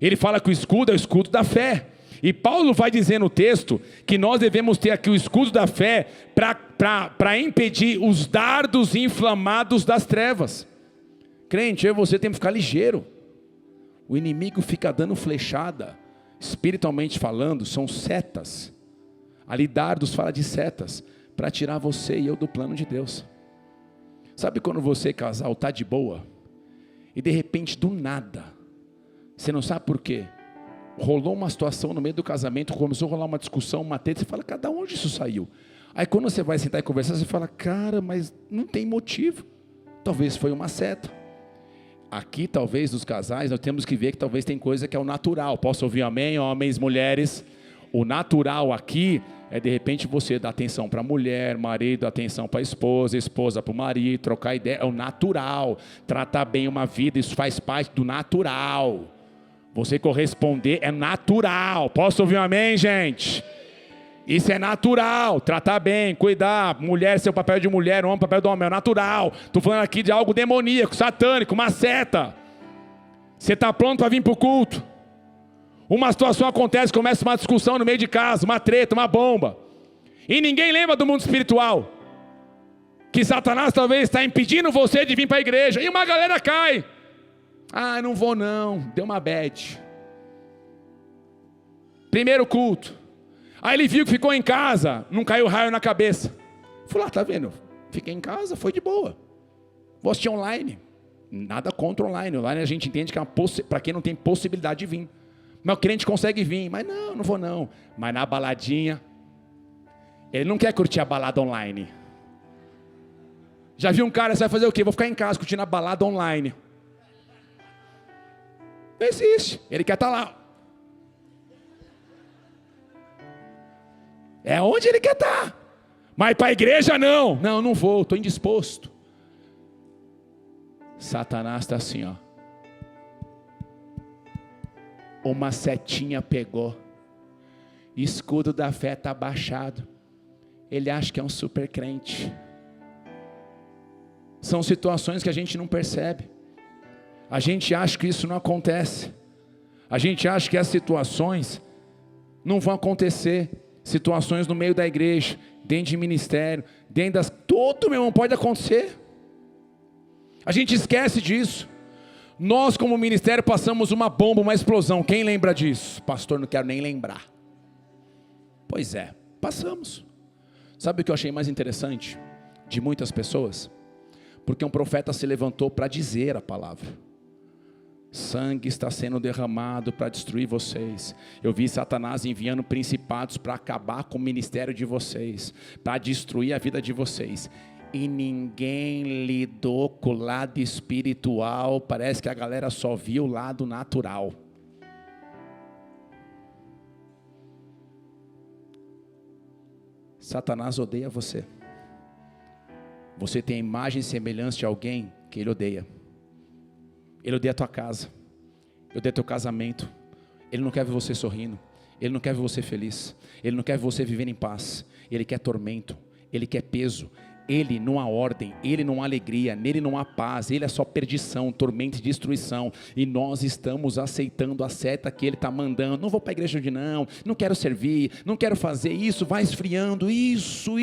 Ele fala que o escudo é o escudo da fé. E Paulo vai dizer no texto que nós devemos ter aqui o escudo da fé para impedir os dardos inflamados das trevas. Crente, eu e você temos que ficar ligeiro. O inimigo fica dando flechada, espiritualmente falando, são setas. Ali dardos fala de setas, para tirar você e eu do plano de Deus. Sabe quando você, casal, está de boa, e de repente do nada, você não sabe por quê, rolou uma situação no meio do casamento, começou a rolar uma discussão, uma treta, você fala, cada onde isso saiu? Aí quando você vai sentar e conversar, você fala, cara, mas não tem motivo, talvez foi uma seta. Aqui talvez dos casais, nós temos que ver que talvez tem coisa que é o natural. Posso ouvir amém, homens, mulheres? O natural aqui é de repente você dar atenção para a mulher, marido dar atenção para a esposa, esposa para o marido, trocar ideia, é o natural. Tratar bem uma vida, isso faz parte do natural. Você corresponder é natural. Posso ouvir um amém, gente? Isso é natural, tratar bem, cuidar, mulher, seu papel de mulher, homem, papel do homem, é natural. Estou falando aqui de algo demoníaco, satânico, uma seta. Você está pronto para vir para o culto? Uma situação acontece, começa uma discussão no meio de casa, uma treta, uma bomba. E ninguém lembra do mundo espiritual. Que Satanás talvez está impedindo você de vir para a igreja. E uma galera cai. Ah, não vou não, deu uma bad. Primeiro culto. Aí ele viu que ficou em casa, não caiu raio na cabeça. Falou, tá vendo? Fiquei em casa, foi de boa. Vou assistir online. Nada contra online. Online a gente entende que é para quem não tem possibilidade de vir. Mas o crente consegue vir. Mas não vou não. Mas na baladinha, ele não quer curtir a balada online. Já viu um cara, você vai fazer o quê? Vou ficar em casa curtindo a balada online. Não existe. Ele quer estar lá. É onde ele quer estar. Mas para a igreja não. Não vou, estou indisposto. Satanás está assim, ó. Uma setinha pegou. Escudo da fé está baixado. Ele acha que é um super crente. São situações que a gente não percebe. A gente acha que isso não acontece. A gente acha que as situações não vão acontecer. Situações no meio da igreja, dentro de ministério, dentro das... Tudo, meu irmão, pode acontecer. A gente esquece disso. Nós como ministério passamos uma bomba, uma explosão. Quem lembra disso? Pastor, não quero nem lembrar. Pois é, passamos. Sabe o que eu achei mais interessante? De muitas pessoas? Porque um profeta se levantou para dizer a palavra. Sangue está sendo derramado para destruir vocês. Eu vi Satanás enviando principados para acabar com o ministério de vocês, para destruir a vida de vocês. E ninguém lidou com o lado espiritual. Parece que a galera só viu o lado natural. Satanás odeia você. Você tem a imagem e semelhança de alguém que ele odeia. Ele odeia a tua casa, ele odeia teu casamento, ele não quer ver você sorrindo, Ele não quer ver você feliz. Ele não quer ver você viver em paz. Ele quer tormento. Ele quer peso. Ele não há ordem, ele não há alegria, nele não há paz, ele é só perdição, tormento e destruição. E nós estamos aceitando a seta que ele está mandando. Não vou para a igreja de não quero servir, não quero fazer isso, vai esfriando, isso,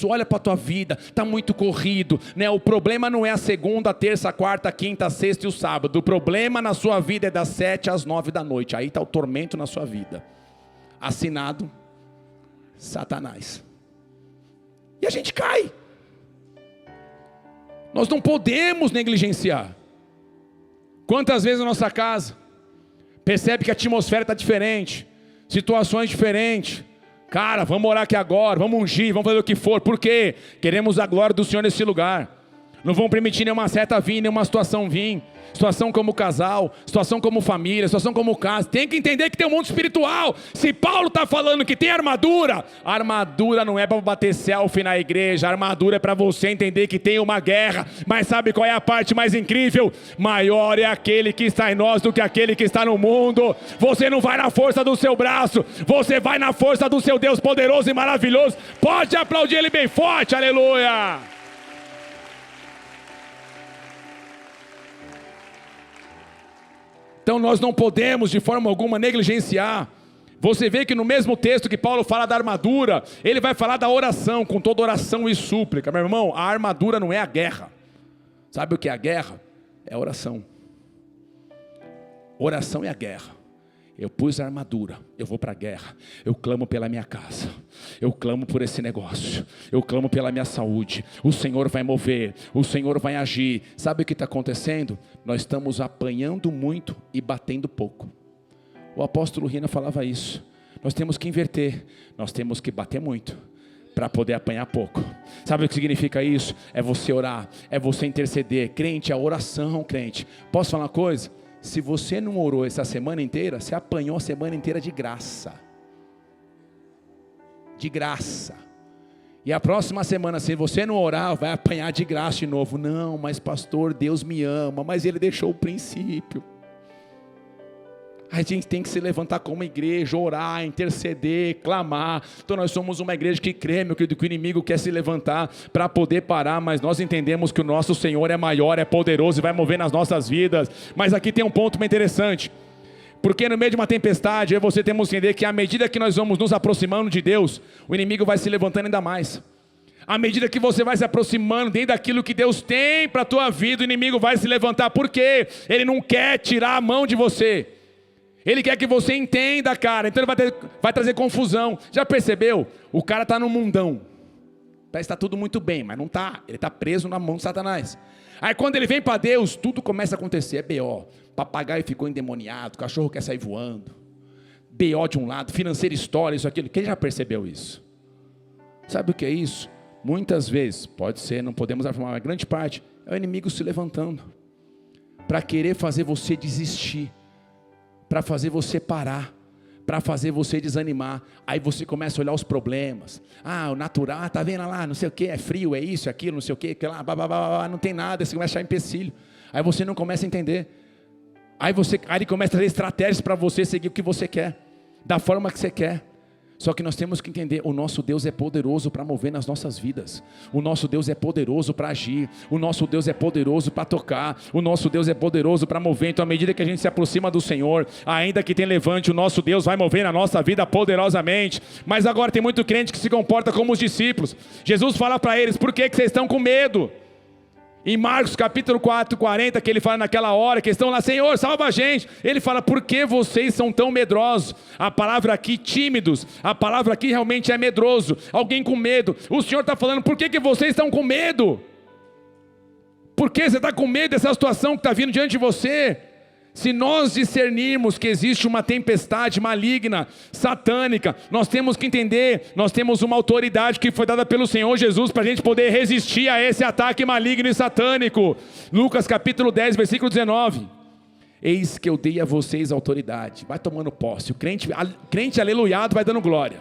olha para a tua vida, está muito corrido, né? O problema não é a segunda, a terça, a quarta, a quinta, a sexta e o sábado. O problema na sua vida é das 7 às 9 da noite, aí está o tormento na sua vida. Assinado Satanás. E a gente cai. Nós não podemos negligenciar. Quantas vezes na nossa casa percebe que a atmosfera está diferente, situações diferentes. Cara, vamos orar aqui agora, vamos ungir, vamos fazer o que for. Por quê? Queremos a glória do Senhor nesse lugar. Não vamos permitir nenhuma seta vir, nenhuma situação vir. Situação como casal, situação como família, situação como casa. Tem que entender que tem um mundo espiritual. Se Paulo está falando que tem armadura, a armadura não é para bater selfie na igreja. A armadura é para você entender que tem uma guerra. Mas sabe qual é a parte mais incrível? Maior é aquele que está em nós do que aquele que está no mundo. Você não vai na força do seu braço, você vai na força do seu Deus poderoso e maravilhoso. Pode aplaudir ele bem forte, aleluia. Então nós não podemos de forma alguma negligenciar. Você vê que no mesmo texto que Paulo fala da armadura, ele vai falar da oração, com toda oração e súplica. Meu irmão, a armadura não é a guerra. Sabe o que é a guerra? É a oração. Oração é a guerra. Eu pus a armadura, eu vou para a guerra, eu clamo pela minha casa, eu clamo por esse negócio, eu clamo pela minha saúde. O Senhor vai mover, o Senhor vai agir. Sabe o que está acontecendo? Nós estamos apanhando muito e batendo pouco. O apóstolo Rina falava isso. Nós temos que inverter, nós temos que bater muito para poder apanhar pouco. Sabe o que significa isso? É você orar, é você interceder. Crente, a oração, crente. Posso falar uma coisa? Se você não orou essa semana inteira, você apanhou a semana inteira de graça. De graça. E a próxima semana, se você não orar, vai apanhar de graça de novo. Não, mas pastor, Deus me ama, mas Ele deixou o princípio. A gente tem que se levantar como igreja, orar, interceder, clamar. Então nós somos uma igreja que crê, meu querido, que o inimigo quer se levantar para poder parar, mas nós entendemos que o nosso Senhor é maior, é poderoso e vai mover nas nossas vidas. Mas aqui tem um ponto bem interessante, porque no meio de uma tempestade, eu e você temos que entender que à medida que nós vamos nos aproximando de Deus, o inimigo vai se levantando ainda mais. À medida que você vai se aproximando dentro daquilo que Deus tem para a tua vida, o inimigo vai se levantar. Por quê? Ele não quer tirar a mão de você. Ele quer que você entenda, cara. Então ele vai trazer confusão. Já percebeu? O cara está no mundão. Parece que está tudo muito bem, mas não está. Ele está preso na mão de Satanás. Aí quando ele vem para Deus, tudo começa a acontecer. É B.O. Papagaio ficou endemoniado, cachorro quer sair voando. B.O. de um lado, financeira história, isso, aquilo. Quem já percebeu isso? Sabe o que é isso? Muitas vezes, pode ser, não podemos afirmar, mas grande parte, é o inimigo se levantando. Para querer fazer você desistir. Para fazer você parar, para fazer você desanimar. Aí você começa a olhar os problemas. O natural, tá vendo lá, não sei o que, é frio, é isso, é aquilo, não sei o que, lá, não tem nada. Você começa a achar empecilho. Aí você não começa a entender. Aí ele começa a trazer estratégias para você seguir o que você quer, da forma que você quer. Só que nós temos que entender, o nosso Deus é poderoso para mover nas nossas vidas. O nosso Deus é poderoso para agir. O nosso Deus é poderoso para tocar. O nosso Deus é poderoso para mover. Então à medida que a gente se aproxima do Senhor, ainda que tenha levante, o nosso Deus vai mover na nossa vida poderosamente. Mas agora tem muito crente que se comporta como os discípulos. Jesus fala para eles, por que vocês estão com medo? Em Marcos capítulo 4, 40, que ele fala naquela hora, que estão lá, Senhor, salva a gente. Ele fala, por que vocês são tão medrosos? A palavra aqui, tímidos. A palavra aqui realmente é medroso. Alguém com medo. O Senhor está falando, por que vocês estão com medo? Por que você está com medo dessa situação que está vindo diante de você? Se nós discernirmos que existe uma tempestade maligna, satânica, nós temos que entender, nós temos uma autoridade que foi dada pelo Senhor Jesus para a gente poder resistir a esse ataque maligno e satânico. Lucas capítulo 10, versículo 19. Eis que eu dei a vocês autoridade. Vai tomando posse. O crente aleluiado vai dando glória.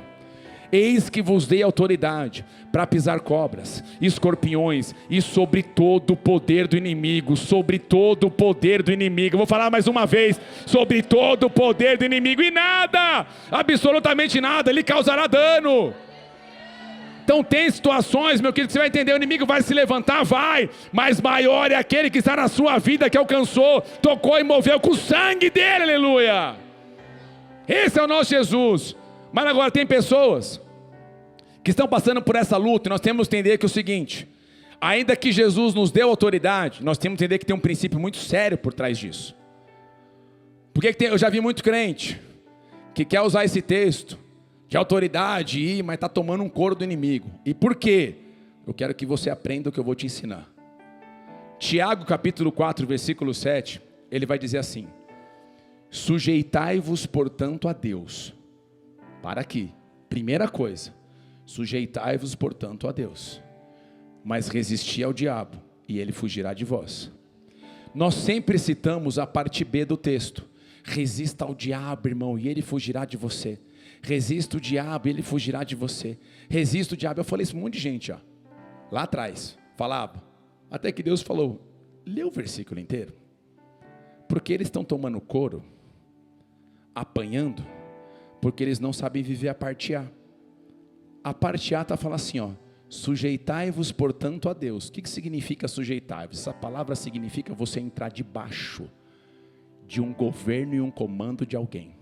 Eis que vos dei autoridade para pisar cobras, escorpiões e sobre todo o poder do inimigo. Sobre todo o poder do inimigo. Vou falar mais uma vez: sobre todo o poder do inimigo, e nada, absolutamente nada, lhe causará dano. Então tem situações, meu querido, que você vai entender: o inimigo vai se levantar, vai, mas maior é aquele que está na sua vida, que alcançou, tocou e moveu com o sangue dele, aleluia. Esse é o nosso Jesus. Mas agora tem pessoas que estão passando por essa luta, e nós temos que entender que é o seguinte: ainda que Jesus nos deu autoridade, nós temos que entender que tem um princípio muito sério por trás disso. Porque eu já vi muito crente que quer usar esse texto de autoridade, mas está tomando um couro do inimigo. E por quê? Eu quero que você aprenda o que eu vou te ensinar. Tiago capítulo 4, versículo 7, ele vai dizer assim: sujeitai-vos portanto a Deus. Para aqui, primeira coisa, sujeitai-vos portanto a Deus, mas resisti ao diabo, e ele fugirá de vós. Nós sempre citamos a parte B do texto: resista ao diabo, irmão, e ele fugirá de você. Resista o diabo, e ele fugirá de você. Resista o diabo. Eu falei isso para um monte de gente, ó, lá atrás, falava, até que Deus falou: lê o versículo inteiro, porque eles estão tomando couro, apanhando, porque eles não sabem viver a parte A. A parte A está falando assim, ó: sujeitai-vos portanto a Deus. O que significa sujeitar-vos? Essa palavra significa você entrar debaixo de um governo e um comando de alguém.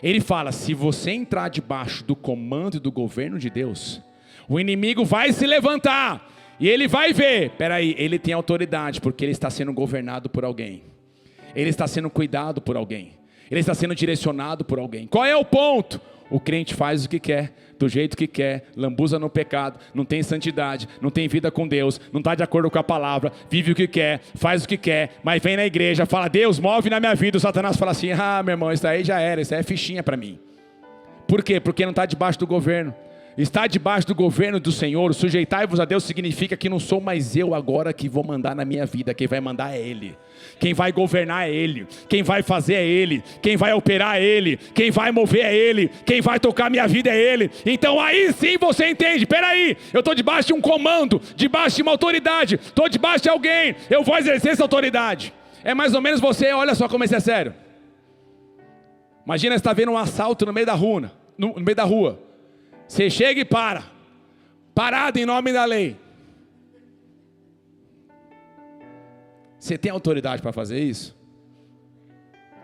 Ele fala: se você entrar debaixo do comando e do governo de Deus, o inimigo vai se levantar, e ele vai ver, peraí, ele tem autoridade, porque ele está sendo governado por alguém, ele está sendo cuidado por alguém, ele está sendo direcionado por alguém. Qual é o ponto? O crente faz o que quer, do jeito que quer, lambuza no pecado, não tem santidade, não tem vida com Deus, não está de acordo com a palavra, vive o que quer, faz o que quer, mas vem na igreja, fala: Deus, move na minha vida. O Satanás fala assim: ah, meu irmão, isso aí já era, isso aí é fichinha para mim. Por quê? Porque não está debaixo do governo. Está debaixo do governo do Senhor. Sujeitai-vos a Deus significa que não sou mais eu agora que vou mandar na minha vida. Quem vai mandar é Ele. Quem vai governar é Ele. Quem vai fazer é Ele. Quem vai operar é Ele. Quem vai mover é Ele. Quem vai tocar minha vida é Ele. Então aí sim você entende: peraí, eu estou debaixo de um comando, debaixo de uma autoridade, estou debaixo de alguém, eu vou exercer essa autoridade. É mais ou menos você, olha só como isso é sério. Imagina você está vendo um assalto no meio da rua, no meio da rua. Você chega e parado em nome da lei. Você tem autoridade para fazer isso?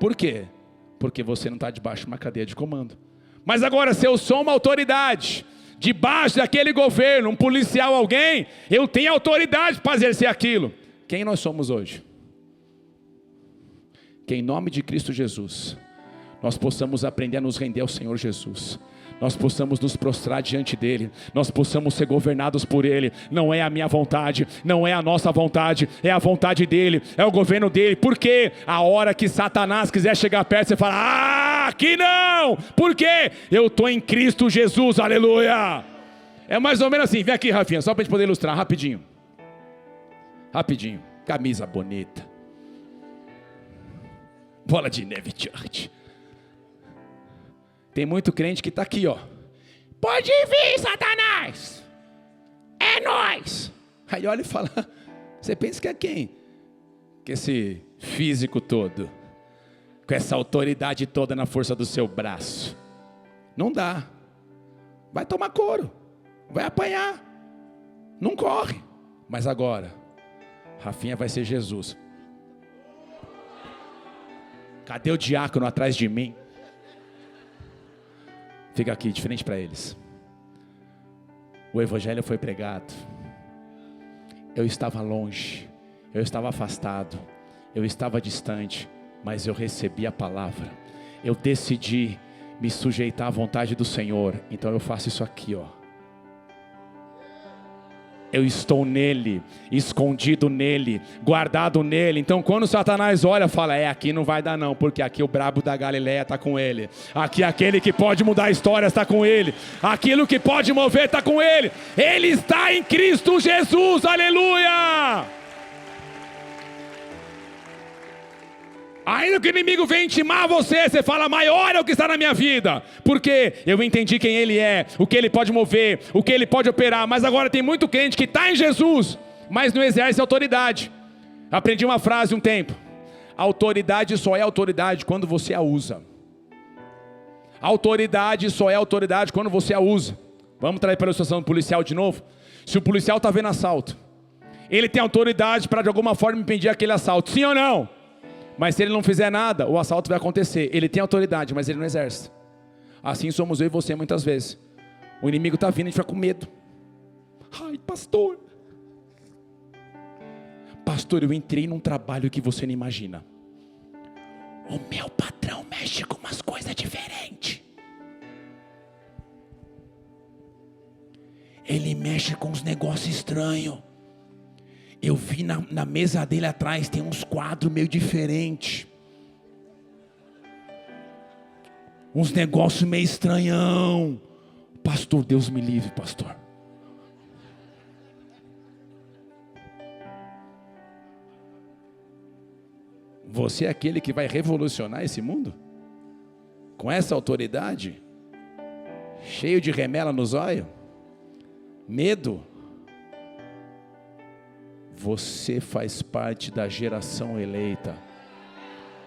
Por quê? Porque você não está debaixo de uma cadeia de comando. Mas agora, se eu sou uma autoridade, debaixo daquele governo, um policial, alguém, eu tenho autoridade para exercer aquilo. Quem nós somos hoje? Que em nome de Cristo Jesus, nós possamos aprender a nos render ao Senhor Jesus. Nós possamos nos prostrar diante dEle, nós possamos ser governados por Ele. Não é a minha vontade, não é a nossa vontade, é a vontade dEle, é o governo dEle. Por quê? A hora que Satanás quiser chegar perto, você fala: ah, aqui não! Por quê? Eu estou em Cristo Jesus, aleluia! É mais ou menos assim. Vem aqui, Rafinha, só para a gente poder ilustrar, rapidinho. Rapidinho, camisa bonita, bola de neve, church. Tem muito crente que está aqui, ó: pode vir, Satanás, é nós. Aí olha e fala: você pensa que é quem? Que esse físico todo, com essa autoridade toda na força do seu braço. Não dá. Vai tomar couro, vai apanhar, não corre. Mas agora, Rafinha vai ser Jesus. Cadê o diácono atrás de mim? Fica aqui, de frente para eles. O evangelho foi pregado. Eu estava longe, eu estava afastado, eu estava distante, mas eu recebi a palavra. Eu decidi me sujeitar à vontade do Senhor. Então eu faço isso aqui, ó. Eu estou nele, escondido nele, guardado nele. Então quando Satanás olha, fala: aqui não vai dar não, porque aqui o brabo da Galileia está com ele. Aqui aquele que pode mudar a história está com ele. Aquilo que pode mover está com ele. Ele está em Cristo Jesus, aleluia! Ainda que o inimigo venha intimar você, você fala, maior é o que está na minha vida. Porque eu entendi quem Ele é, o que Ele pode mover, o que Ele pode operar. Mas agora tem muito crente que está em Jesus, mas não exerce autoridade. Aprendi uma frase um tempo: autoridade só é autoridade quando você a usa. Autoridade só é autoridade quando você a usa. Vamos trazer para a situação policial de novo. Se o policial está vendo assalto, ele tem autoridade para de alguma forma impedir aquele assalto, sim ou não? Mas se ele não fizer nada, o assalto vai acontecer. Ele tem autoridade, mas ele não exerce. Assim somos eu e você muitas vezes. O inimigo está vindo e a gente fica com medo. Ai, pastor, eu entrei num trabalho que você não imagina. O meu patrão mexe com umas coisas diferentes. Ele mexe com uns negócios estranhos. Eu vi na mesa dele atrás, tem uns quadros meio diferentes. Uns negócios meio estranhão. Pastor, Deus me livre, pastor. Você é aquele que vai revolucionar esse mundo? Com essa autoridade? Cheio de remela nos olhos? Medo? Você faz parte da geração eleita,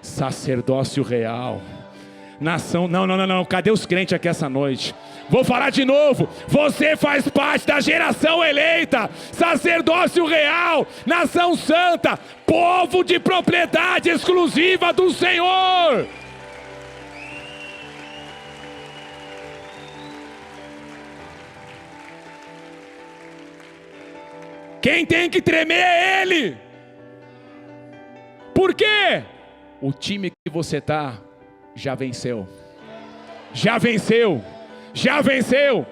sacerdócio real, nação. Não, cadê os crentes aqui essa noite? Vou falar de novo. Você faz parte da geração eleita, sacerdócio real, nação santa, povo de propriedade exclusiva do Senhor. Quem tem que tremer é Ele. Por quê? O time que você está já venceu. Já venceu. Já venceu.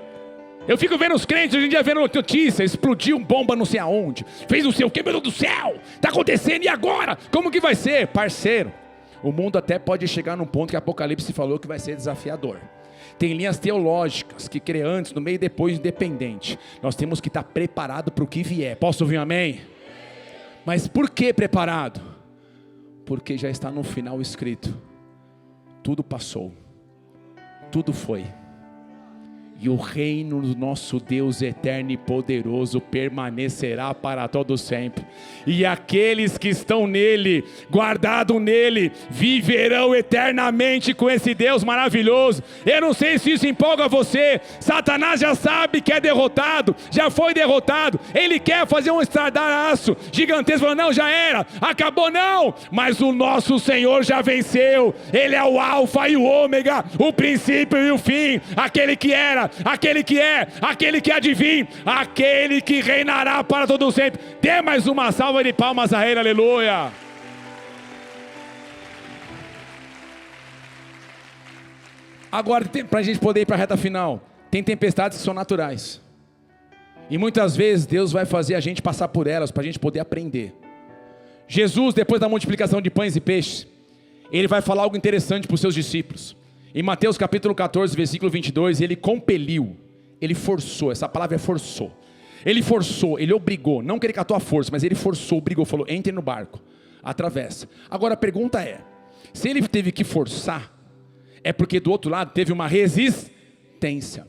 Eu fico vendo os crentes hoje em dia vendo notícia. Explodiu bomba não sei aonde. Fez não sei o que, meu Deus do céu. Está acontecendo e agora? Como que vai ser? Parceiro, o mundo até pode chegar num ponto que Apocalipse falou que vai ser desafiador. Tem linhas teológicas que crê antes, no meio e depois, independente. Nós temos que estar preparado para o que vier. Posso ouvir um amém? Mas por que preparado? Porque já está no final escrito: tudo passou, tudo foi, e o reino do nosso Deus eterno e poderoso permanecerá para todo sempre. E aqueles que estão nele, guardados nele, viverão eternamente com esse Deus maravilhoso. Eu não sei se isso empolga você. Satanás já sabe que é derrotado, já foi derrotado. Ele quer fazer um estardalhaço gigantesco, falando, não, já era, acabou, não. Mas o nosso Senhor já venceu. Ele é o alfa e o ômega, o princípio e o fim, aquele que era, aquele que é, aquele que há de vir, aquele que reinará para todo sempre. Dê mais uma salva de palmas a Ele, aleluia. Agora, para a gente poder ir para a reta final, tem tempestades que são naturais, e muitas vezes Deus vai fazer a gente passar por elas, para a gente poder aprender. Jesus, depois da multiplicação de pães e peixes, Ele vai falar algo interessante para os seus discípulos. Em Mateus capítulo 14, versículo 22, Ele compeliu, Ele forçou, essa palavra é forçou. Ele forçou, Ele obrigou, não que Ele catou a força, mas Ele forçou, obrigou, falou, entre no barco, atravessa. Agora a pergunta é, se Ele teve que forçar, é porque do outro lado teve uma resistência.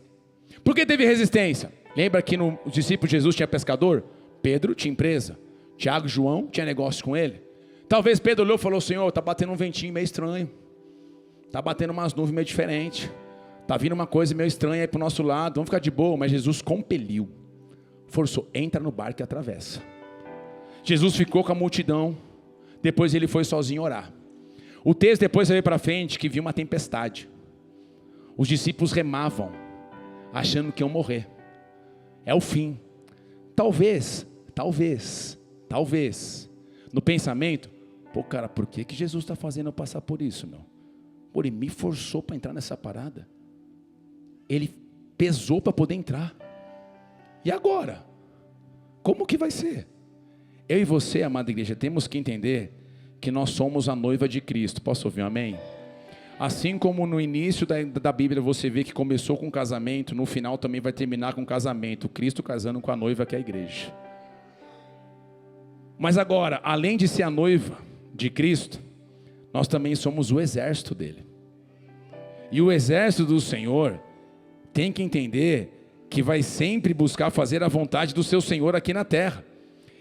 Por que teve resistência? Lembra que no discípulo de Jesus tinha pescador? Pedro tinha empresa, Tiago e João tinha negócio com ele. Talvez Pedro olhou e falou, Senhor, está batendo um ventinho meio estranho, está batendo umas nuvens meio diferentes, está vindo uma coisa meio estranha aí para o nosso lado, vamos ficar de boa. Mas Jesus compeliu, forçou, entra no barco e atravessa. Jesus ficou com a multidão, depois Ele foi sozinho orar. O texto depois veio para frente que viu uma tempestade. Os discípulos remavam, achando que iam morrer. É o fim. Talvez, no pensamento, pô cara, por que Jesus está fazendo eu passar por isso, meu? Pô, Ele me forçou para entrar nessa parada. Ele pesou para poder entrar. E agora? Como que vai ser? Eu e você, amada igreja, temos que entender que nós somos a noiva de Cristo. Posso ouvir um amém? Assim como no início da Bíblia você vê que começou com casamento, no final também vai terminar com casamento. Cristo casando com a noiva que é a igreja. Mas agora, além de ser a noiva de Cristo, nós também somos o exército dele. E o exército do Senhor tem que entender que vai sempre buscar fazer a vontade do seu Senhor aqui na terra.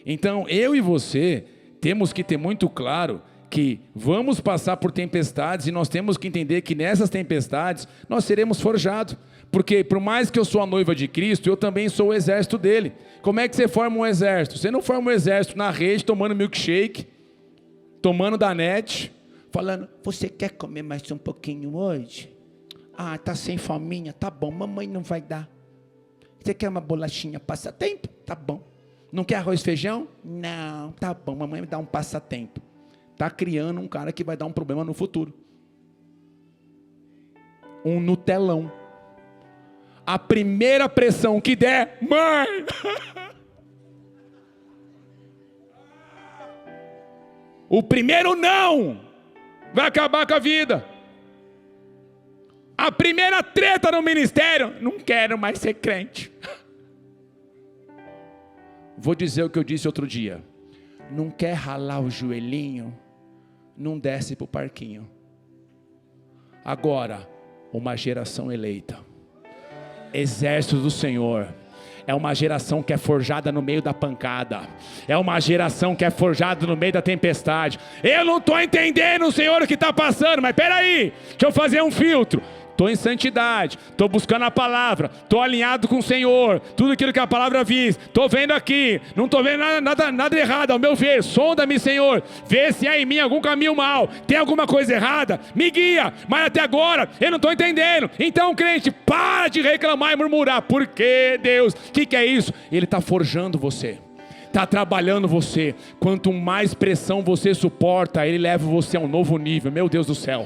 Então, eu e você temos que ter muito claro que vamos passar por tempestades, e nós temos que entender que nessas tempestades nós seremos forjados. Porque por mais que eu sou a noiva de Cristo, eu também sou o exército dele. Como é que você forma um exército? Você não forma um exército na rede, tomando milkshake, tomando Danete, falando, você quer comer mais um pouquinho hoje? Ah, tá sem fominha? Tá bom, mamãe não vai dar. Você quer uma bolachinha passatempo? Tá bom. Não quer arroz e feijão? Não, tá bom, mamãe me dá um passatempo. Está criando um cara que vai dar um problema no futuro. Um Nutelão. A primeira pressão que der, mãe! O primeiro não vai acabar com a vida. A primeira treta no ministério, não quero mais ser crente. Vou dizer o que eu disse outro dia. Não quer ralar o joelhinho? Não desce para o parquinho. Agora, uma geração eleita, exército do Senhor, é uma geração que é forjada no meio da pancada, é uma geração que é forjada no meio da tempestade. Eu não estou entendendo, Senhor, o que está passando, mas peraí, deixa eu fazer um filtro. Estou em santidade, estou buscando a palavra, estou alinhado com o Senhor, tudo aquilo que a palavra diz, estou vendo aqui, não estou vendo nada errado, ao meu ver, sonda-me, Senhor, vê se há em mim algum caminho mau, tem alguma coisa errada, me guia, mas até agora eu não estou entendendo. Então, crente, para de reclamar e murmurar. Por que, Deus? O que é isso? Ele está forjando você, está trabalhando você. Quanto mais pressão você suporta, Ele leva você a um novo nível. Meu Deus do céu,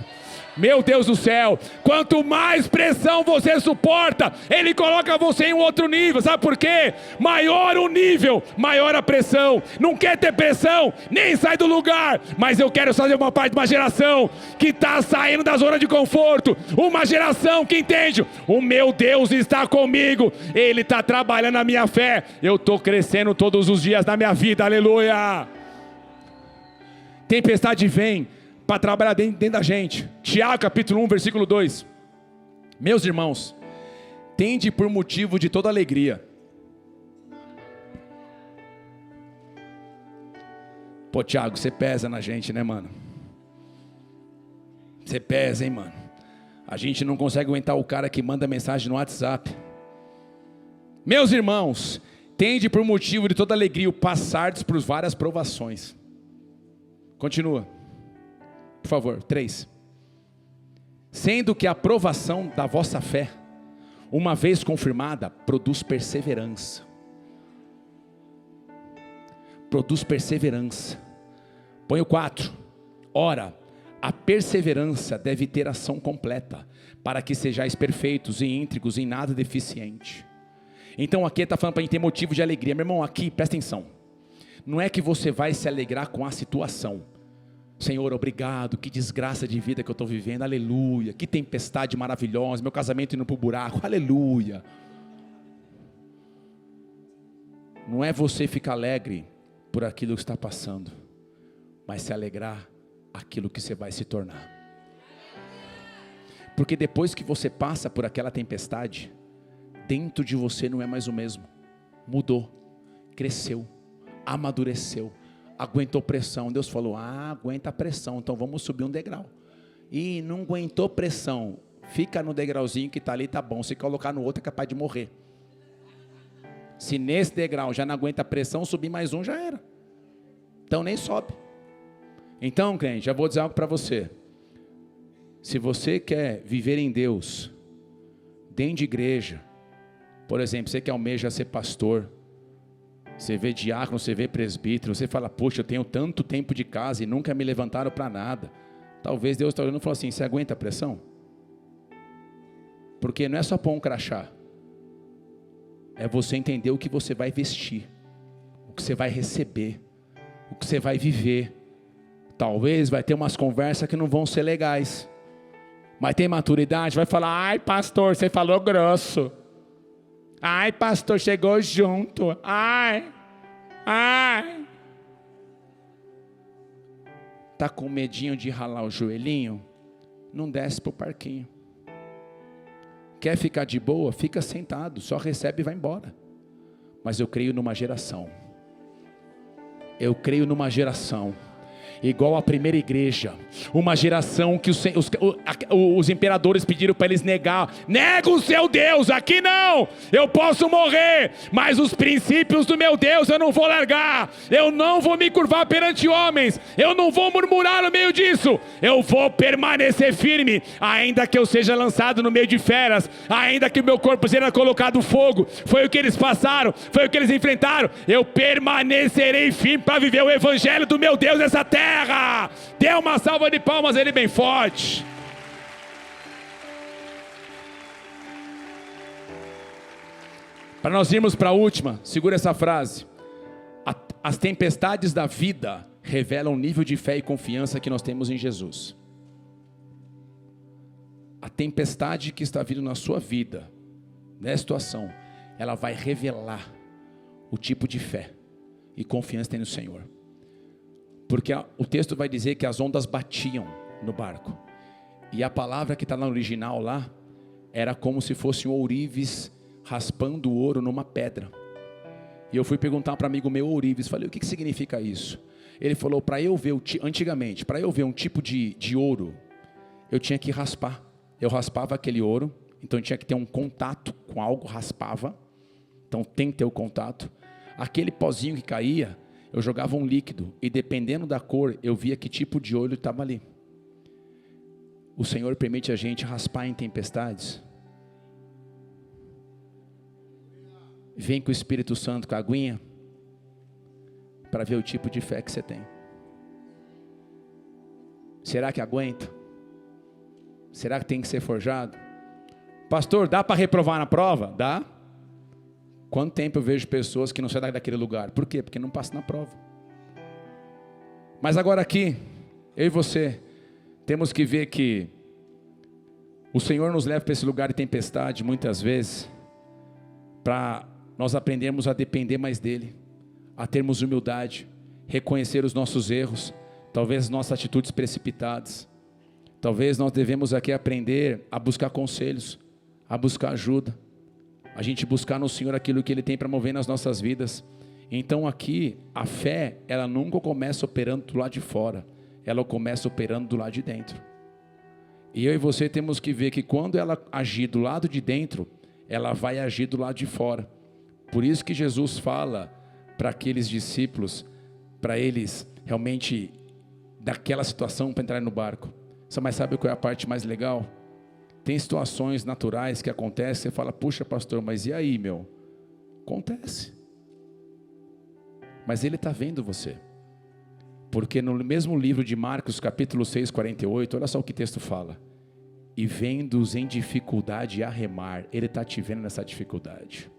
meu Deus do céu, quanto mais pressão você suporta, Ele coloca você em um outro nível. Sabe por quê? Maior o nível, maior a pressão. Não quer ter pressão? Nem sai do lugar. Mas eu quero fazer uma parte de uma geração que está saindo da zona de conforto. Uma geração que entende, o meu Deus está comigo, Ele está trabalhando a minha fé. Eu estou crescendo todos os dias da minha vida, aleluia. Tempestade vem para trabalhar dentro da gente. Tiago capítulo 1, versículo 2. Meus irmãos, tende por motivo de toda alegria. Pô, Tiago, você pesa na gente, né, mano? Você pesa, hein, mano? A gente não consegue aguentar o cara que manda mensagem no WhatsApp. Meus irmãos, tende por motivo de toda alegria o passardes por várias provações. Continua. Por favor, 3. Sendo que a provação da vossa fé, uma vez confirmada, produz perseverança. Produz perseverança. Põe o 4. Ora, a perseverança deve ter ação completa, para que sejais perfeitos e íntegros, em nada deficiente. Então aqui está falando para a gente ter motivo de alegria. Meu irmão, aqui, presta atenção. Não é que você vai se alegrar com a situação. Senhor, obrigado, que desgraça de vida que eu estou vivendo, aleluia, que tempestade maravilhosa, meu casamento indo para o buraco, aleluia. Não é você ficar alegre por aquilo que está passando, mas se alegrar aquilo que você vai se tornar. Porque depois que você passa por aquela tempestade, dentro de você não é mais o mesmo, mudou, cresceu, amadureceu, aguentou pressão. Deus falou, aguenta a pressão, então vamos subir um degrau. E não aguentou pressão, fica no degrauzinho que está ali, tá bom. Se colocar no outro é capaz de morrer. Se nesse degrau já não aguenta a pressão, subir mais um já era. Então nem sobe. Então, crente, já vou dizer algo para você. Se você quer viver em Deus, dentro de igreja, por exemplo, você que almeja ser pastor, você vê diácono, você vê presbítero, você fala, poxa, eu tenho tanto tempo de casa e nunca me levantaram para nada. Talvez Deus está olhando e falou assim, você aguenta a pressão? Porque não é só pôr um crachá. É você entender o que você vai vestir, o que você vai receber, o que você vai viver. Talvez vai ter umas conversas que não vão ser legais. Mas tem maturidade, vai falar, ai pastor, você falou grosso. Ai pastor, chegou junto. Ai. Está com medinho de ralar o joelhinho? Não desce para o parquinho. Quer ficar de boa? Fica sentado, só recebe e vai embora. Mas eu creio numa geração. Eu creio numa geração igual a primeira igreja, uma geração que os imperadores pediram para eles negar. Nega o seu Deus, aqui não, eu posso morrer, mas os princípios do meu Deus eu não vou largar, eu não vou me curvar perante homens, eu não vou murmurar no meio disso, eu vou permanecer firme, ainda que eu seja lançado no meio de feras, ainda que o meu corpo seja colocado fogo. Foi o que eles passaram, foi o que eles enfrentaram. Eu permanecerei firme para viver o evangelho do meu Deus nessa terra. Dê uma salva de palmas a ele bem forte. Para nós irmos para a última, segura essa frase. As tempestades da vida revelam o nível de fé e confiança que nós temos em Jesus. A tempestade que está vindo na sua vida, nessa situação, ela vai revelar o tipo de fé e confiança que tem no Senhor. Porque o texto vai dizer que as ondas batiam no barco. E a palavra que está no original lá, era como se fosse um ourives raspando ouro numa pedra. E eu fui perguntar para um amigo meu, ourives, falei, o que significa isso? Ele falou, para eu ver, antigamente, para eu ver um tipo de ouro, eu tinha que raspar. Eu raspava aquele ouro, então tinha que ter um contato com algo, raspava. Então tem que ter o contato. Aquele pozinho que caía, eu jogava um líquido, e dependendo da cor, eu via que tipo de ouro estava ali. O Senhor permite a gente raspar em tempestades. Vem com o Espírito Santo, com a aguinha, para ver o tipo de fé que você tem. Será que aguenta? Será que tem que ser forjado? Pastor, dá para reprovar na prova? Dá. Quanto tempo eu vejo pessoas que não saem daquele lugar? Por quê? Porque não passam na prova. Mas agora aqui, eu e você, temos que ver que o Senhor nos leva para esse lugar de tempestade, muitas vezes, para nós aprendermos a depender mais dEle, a termos humildade, reconhecer os nossos erros, talvez nossas atitudes precipitadas. Talvez nós devemos aqui aprender a buscar conselhos, a buscar ajuda, a gente buscar no Senhor aquilo que Ele tem para mover nas nossas vidas. Então aqui, a fé, ela nunca começa operando do lado de fora, ela começa operando do lado de dentro. E eu e você temos que ver que quando ela agir do lado de dentro, ela vai agir do lado de fora. Por isso que Jesus fala para aqueles discípulos, para eles realmente, daquela situação para entrarem no barco. Mas sabe qual é a parte mais legal? Tem situações naturais que acontecem, você fala, puxa pastor, mas e aí meu? Acontece. Mas Ele está vendo você. Porque no mesmo livro de Marcos, capítulo 6, 48, olha só o que o texto fala. E vendo-os em dificuldade a remar, Ele está te vendo nessa dificuldade.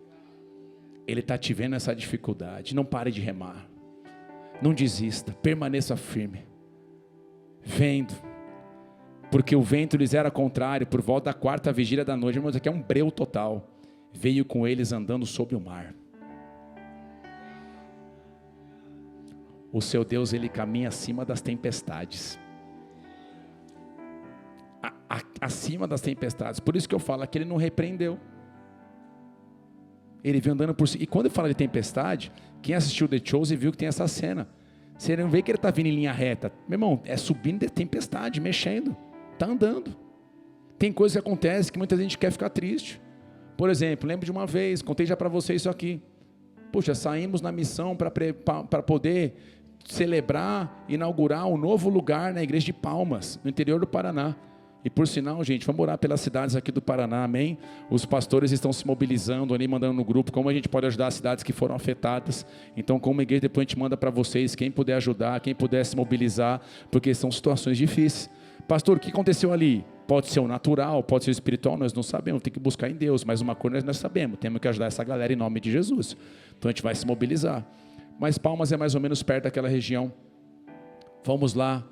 Ele está te vendo nessa dificuldade. Não pare de remar. Não desista, permaneça firme. Vendo. Porque o vento lhes era contrário, por volta da 4ª vigília da noite, irmãos, aqui é um breu total, veio com eles andando sobre o mar. O seu Deus, Ele caminha acima das tempestades, acima das tempestades, por isso que eu falo que Ele não repreendeu, Ele veio andando por cima. E quando eu falo de tempestade, quem assistiu The Chosen viu que tem essa cena, você não vê que Ele está vindo em linha reta, meu irmão, é subindo de tempestade, mexendo, está andando. Tem coisas que acontecem que muita gente quer ficar triste. Por exemplo, lembro de uma vez, contei já para vocês isso aqui. Puxa, saímos na missão para poder celebrar, inaugurar um novo lugar na igreja de Palmas, no interior do Paraná. E por sinal, gente, vamos orar pelas cidades aqui do Paraná, amém? Os pastores estão se mobilizando ali, mandando no grupo, como a gente pode ajudar as cidades que foram afetadas. Então, como igreja, depois a gente manda para vocês, quem puder ajudar, quem puder se mobilizar, porque são situações difíceis. Pastor, o que aconteceu ali? Pode ser o natural, pode ser o espiritual, nós não sabemos, tem que buscar em Deus, mas uma coisa nós sabemos, temos que ajudar essa galera em nome de Jesus. Então a gente vai se mobilizar. Mas Palmas é mais ou menos perto daquela região. Vamos lá,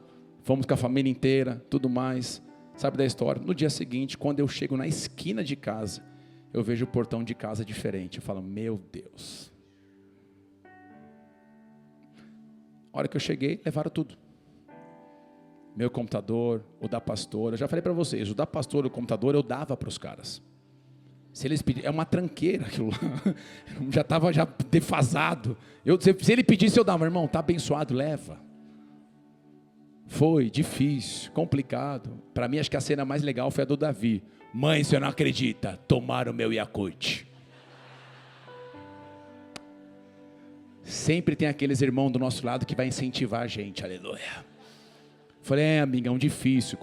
fomos com a família inteira, tudo mais. Sabe da história? No dia seguinte, quando eu chego na esquina de casa, eu vejo o portão de casa diferente. Eu falo, meu Deus. A hora que eu cheguei, levaram tudo. meu computador, o da pastora. Eu já falei para vocês, o da pastora e o computador eu dava para os caras. Se eles pedirem, é uma tranqueira aquilo lá. Já estava defasado. Se ele pedisse, eu dava, irmão, está abençoado, leva. Foi difícil, complicado. Para mim, acho que a cena mais legal foi a do Davi. Mãe, você não acredita, tomaram o meu Yakult. Sempre tem aqueles irmãos do nosso lado que vai incentivar a gente, aleluia. Falei, amigão, difícil.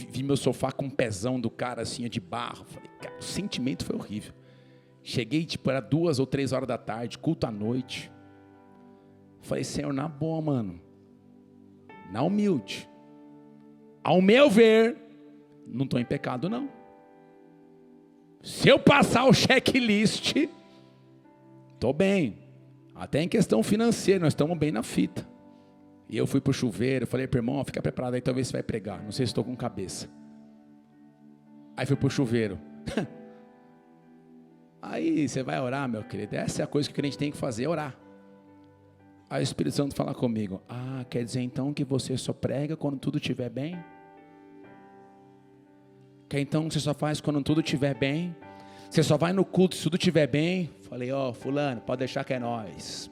Vi meu sofá com um pezão do cara assim, de barro. Falei, cara, o sentimento foi horrível. Cheguei, era 2 ou 3 horas da tarde, culto à noite. Falei, Senhor, na boa, mano. Na humilde. Ao meu ver, não estou em pecado, não. Se eu passar o checklist, estou bem. Até em questão financeira, nós estamos bem na fita. E eu fui para o chuveiro, falei para o irmão, fica preparado aí, talvez você vai pregar. Não sei se estou com cabeça. Aí fui para o chuveiro. Aí você vai orar, meu querido. Essa é a coisa que o crente tem que fazer, orar. Aí o Espírito Santo fala comigo. Ah, quer dizer então que você só prega quando tudo estiver bem? Quer então que você só faz quando tudo estiver bem? Você só vai no culto se tudo estiver bem? Falei, fulano, pode deixar que é nós.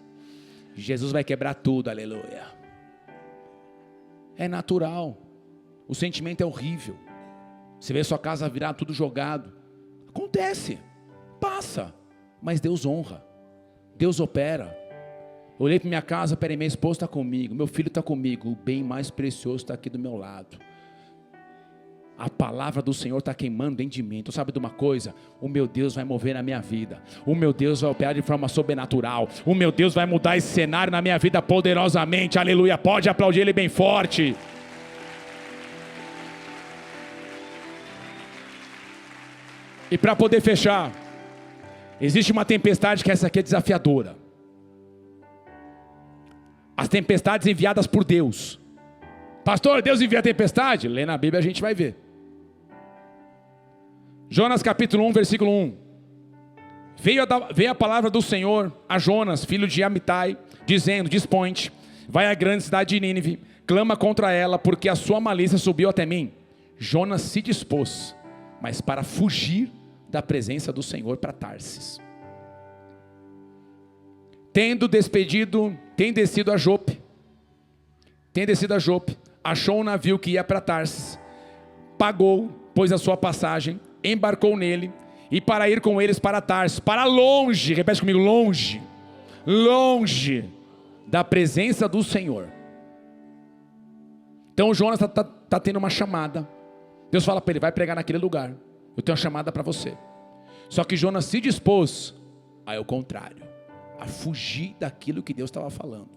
Jesus vai quebrar tudo, aleluia. É natural. O sentimento é horrível. Você vê sua casa virar tudo jogado. Acontece. Passa. Mas Deus honra. Deus opera. Olhei para minha casa, peraí, minha esposa está comigo, meu filho está comigo, o bem mais precioso está aqui do meu lado. A palavra do Senhor está queimando dentro de mim. Então sabe de uma coisa? O meu Deus vai mover na minha vida. O meu Deus vai operar de forma sobrenatural. O meu Deus vai mudar esse cenário na minha vida poderosamente. Aleluia, pode aplaudir Ele bem forte. E para poder fechar, existe uma tempestade que essa aqui é desafiadora. As tempestades enviadas por Deus. Pastor, Deus envia a tempestade? Lê na Bíblia, a gente vai ver. Jonas capítulo 1, versículo 1. Veio a palavra do Senhor a Jonas, filho de Amitai, dizendo, dispõe-te, vai à grande cidade de Nínive, clama contra ela, porque a sua malícia subiu até mim. Jonas se dispôs, mas para fugir da presença do Senhor para Tarsis. Tem descido a Jope, achou um navio que ia para Tarsis, pagou, pôs a sua passagem, embarcou nele, e para ir com eles para Tarsis, para longe, repete comigo, longe, longe da presença do Senhor. Então Jonas está tendo uma chamada, Deus fala para ele, vai pregar naquele lugar, eu tenho uma chamada para você. Só que Jonas se dispôs, aí o contrário, a fugir daquilo que Deus estava falando.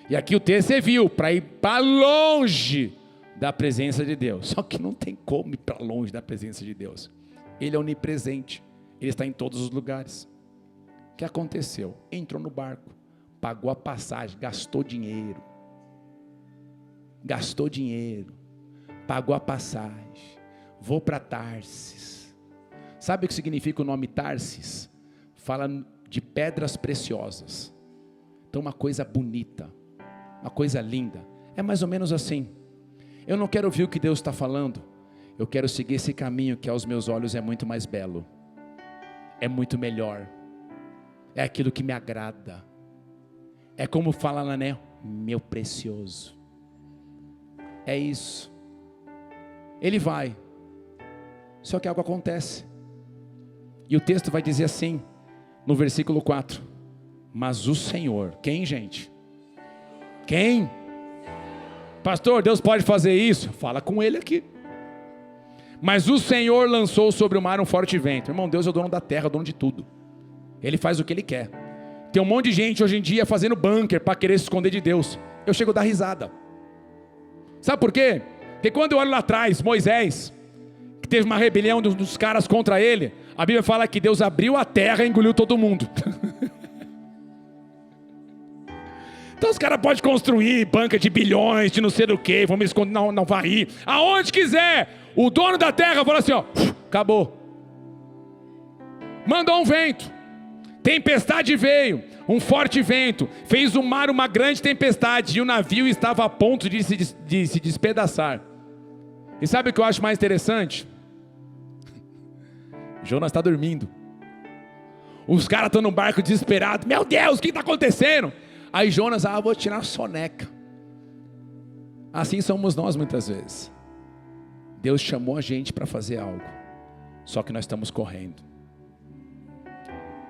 E aqui o texto você viu, para ir para longe da presença de Deus. Só que não tem como ir para longe da presença de Deus. Ele é onipresente, Ele está em todos os lugares. O que aconteceu? Entrou no barco, pagou a passagem, gastou dinheiro, pagou a passagem, vou para Tarsis. Sabe o que significa o nome Tarsis? Fala de pedras preciosas. Então uma coisa bonita, uma coisa linda. É mais ou menos assim. Eu não quero ouvir o que Deus está falando, eu quero seguir esse caminho que aos meus olhos é muito mais belo, é muito melhor, é aquilo que me agrada. É como fala lá, né? Meu precioso. É isso. Ele vai, só que algo acontece, e o texto vai dizer assim, no versículo 4, mas o Senhor, quem, gente? Quem? Pastor, Deus pode fazer isso? Fala com ele aqui. Mas o Senhor lançou sobre o mar um forte vento. Irmão, Deus é o dono da terra, o dono de tudo. Ele faz o que Ele quer. Tem um monte de gente hoje em dia fazendo bunker para querer se esconder de Deus. Eu chego a dar risada. Sabe por quê? Porque quando eu olho lá atrás, Moisés, que teve uma rebelião dos caras contra ele, a Bíblia fala que Deus abriu a terra e engoliu todo mundo. Então os caras podem construir banca de bilhões, de não sei do que, vamos esconder, não vai ir, aonde quiser. O dono da terra fala assim, ó, acabou. Mandou um vento, tempestade veio, um forte vento fez do mar uma grande tempestade, e o navio estava a ponto de se despedaçar. E sabe o que eu acho mais interessante? Jonas está dormindo. Os caras estão no barco desesperados. Meu Deus, o que está acontecendo? Aí Jonas, vou tirar a soneca. Assim somos nós muitas vezes. Deus chamou a gente para fazer algo, só que nós estamos correndo.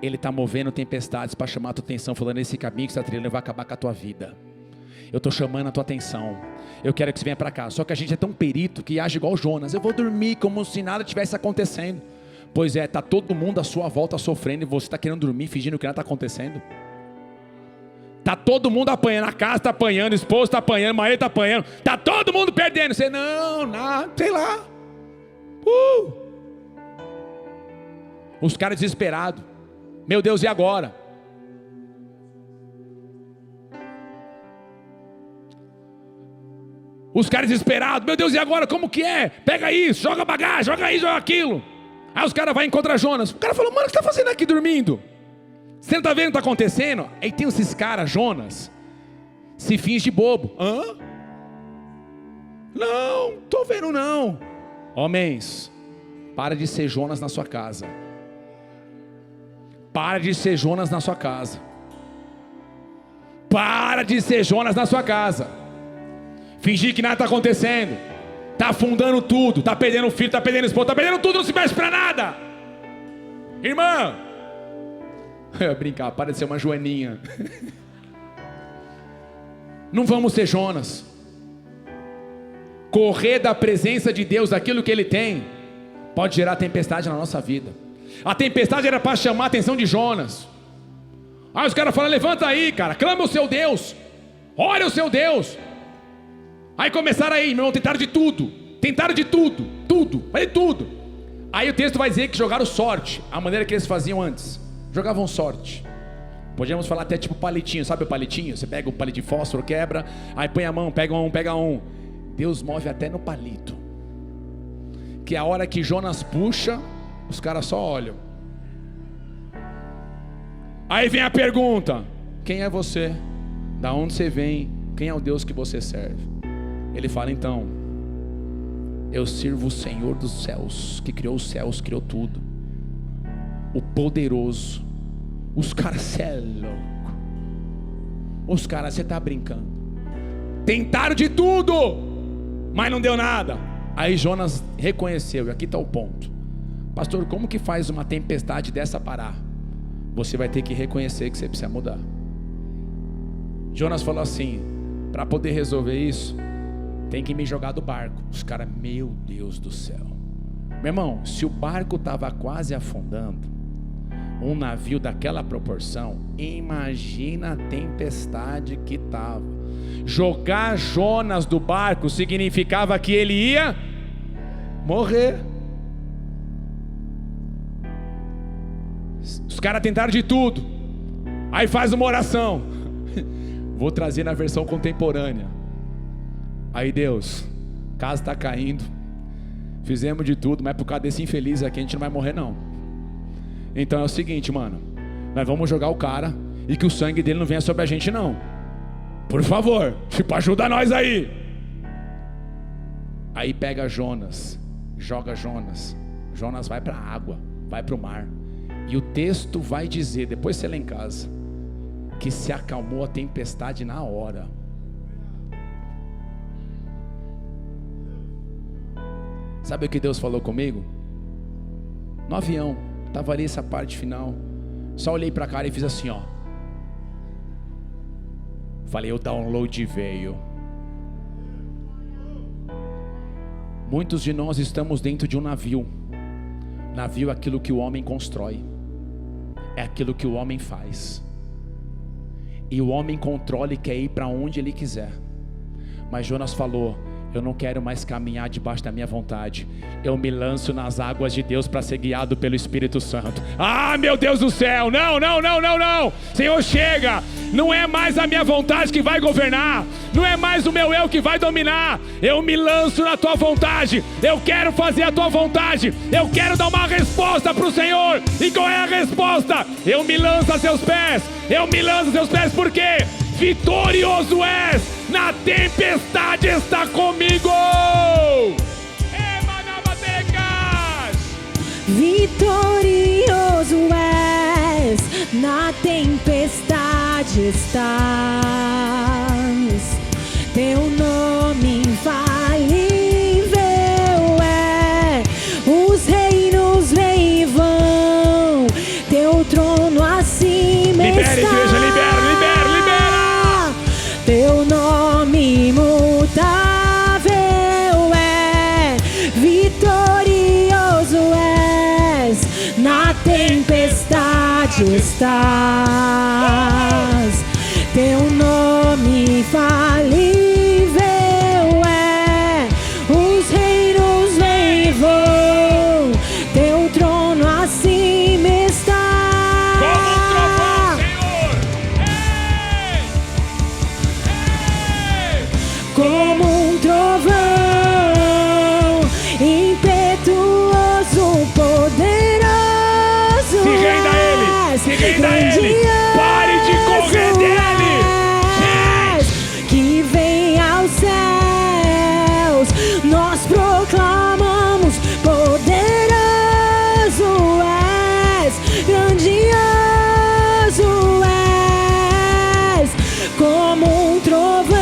Ele está movendo tempestades para chamar a tua atenção, falando: esse caminho que você está trilhando vai acabar com a tua vida. Eu estou chamando a tua atenção. Eu quero que você venha para cá. Só que a gente é tão perito que age igual Jonas. Eu vou dormir como se nada tivesse acontecendo. Pois é, está todo mundo à sua volta sofrendo, e você está querendo dormir fingindo que nada está acontecendo. Está todo mundo apanhando, a casa está apanhando, o esposo está apanhando, o marido está apanhando, está todo mundo perdendo. Você não, sei lá. Os caras desesperados. Meu Deus, e agora? Os caras desesperados. Meu Deus, e agora? Como que é? Pega isso, joga bagagem, joga isso, joga aquilo. Aí os caras vão encontrar Jonas. O cara falou: mano, o que você está fazendo aqui dormindo? Você não está vendo o que está acontecendo? Aí tem esses caras, Jonas, se finge de bobo. Hã? Não, estou vendo não. Homens, para de ser Jonas na sua casa. Para de ser Jonas na sua casa. Para de ser Jonas na sua casa. Fingir que nada está acontecendo. Está afundando tudo. Está perdendo o filho, está perdendo o esposo, está perdendo tudo, não se mexe para nada. Irmã, eu ia brincar, para de ser uma joaninha. Não vamos ser Jonas. Correr da presença de Deus, daquilo que Ele tem, pode gerar tempestade na nossa vida. A tempestade era para chamar a atenção de Jonas. Aí os caras falam: levanta aí, cara, clama o seu Deus, ore o seu Deus. Aí começaram aí, meu irmão, tentaram de tudo. Vai de tudo. Aí o texto vai dizer que jogaram sorte, a maneira que eles faziam antes. Jogavam sorte. Podíamos falar até tipo palitinho, sabe o palitinho? Você pega o palito de fósforo, quebra, aí põe a mão, pega um. Deus move até no palito. Que a hora que Jonas puxa, os caras só olham. Aí vem a pergunta: quem é você? Da onde você vem? Quem é o Deus que você serve? Ele fala: então, eu sirvo o Senhor dos céus, que criou os céus, criou tudo, o poderoso. Os caras, cê é louco. Os caras, você tá brincando. Tentaram de tudo, mas não deu nada. Aí Jonas reconheceu, e aqui está o ponto. Pastor, como que faz uma tempestade dessa parar? Você vai ter que reconhecer que você precisa mudar. Jonas falou assim: para poder resolver isso, tem que me jogar do barco. Os caras, meu Deus do céu. Meu irmão, se o barco estava quase afundando, um navio daquela proporção, imagina a tempestade que estava. Jogar Jonas do barco significava que ele ia morrer. Os caras tentaram de tudo. Aí faz uma oração. Vou trazer na versão contemporânea. Aí Deus, casa está caindo, fizemos de tudo, mas por causa desse infeliz aqui a gente não vai morrer não. Então é o seguinte, mano, nós vamos jogar o cara, e que o sangue dele não venha sobre a gente não. Por favor, tipo, ajuda nós aí. Aí pega Jonas, joga Jonas. Jonas vai para a água, vai para o mar. E o texto vai dizer, depois você lê em casa, que se acalmou a tempestade na hora. Sabe o que Deus falou comigo? No avião, estava ali essa parte final. Só olhei para a cara e fiz assim, ó. Falei, o download veio. Muitos de nós estamos dentro de um navio. Navio é aquilo que o homem constrói, é aquilo que o homem faz. E o homem controla e quer ir para onde ele quiser. Mas Jonas falou, eu não quero mais caminhar debaixo da minha vontade. Eu me lanço nas águas de Deus para ser guiado pelo Espírito Santo. Ah, meu Deus do céu, não, não, não, não, não. Senhor, chega. Não é mais a minha vontade que vai governar. Não é mais o meu eu que vai dominar. Eu me lanço na tua vontade. Eu quero fazer a tua vontade. Eu quero dar uma resposta para o Senhor. E qual é a resposta? Eu me lanço a seus pés. Eu me lanço a seus pés porque vitorioso és, na tempestade está comigo. Vitorioso és, na tempestade estás. Teu nome infalível é, os reinos vêm e vão, teu trono acima libera, está. Igreja, libera, libera, libera. Teu nome imutável é, vitorioso és, na tempestade estás. Teu nome infalível é, os reinos vêm e vão, teu trono acima está. Como um trovão, Senhor. Como um trovão, impetuoso, poderoso. Se renda a Ele, se renda a Ele. Pare de correr dele. Que vem aos céus, nós proclamamos, poderoso és, grandioso és, como um trovão.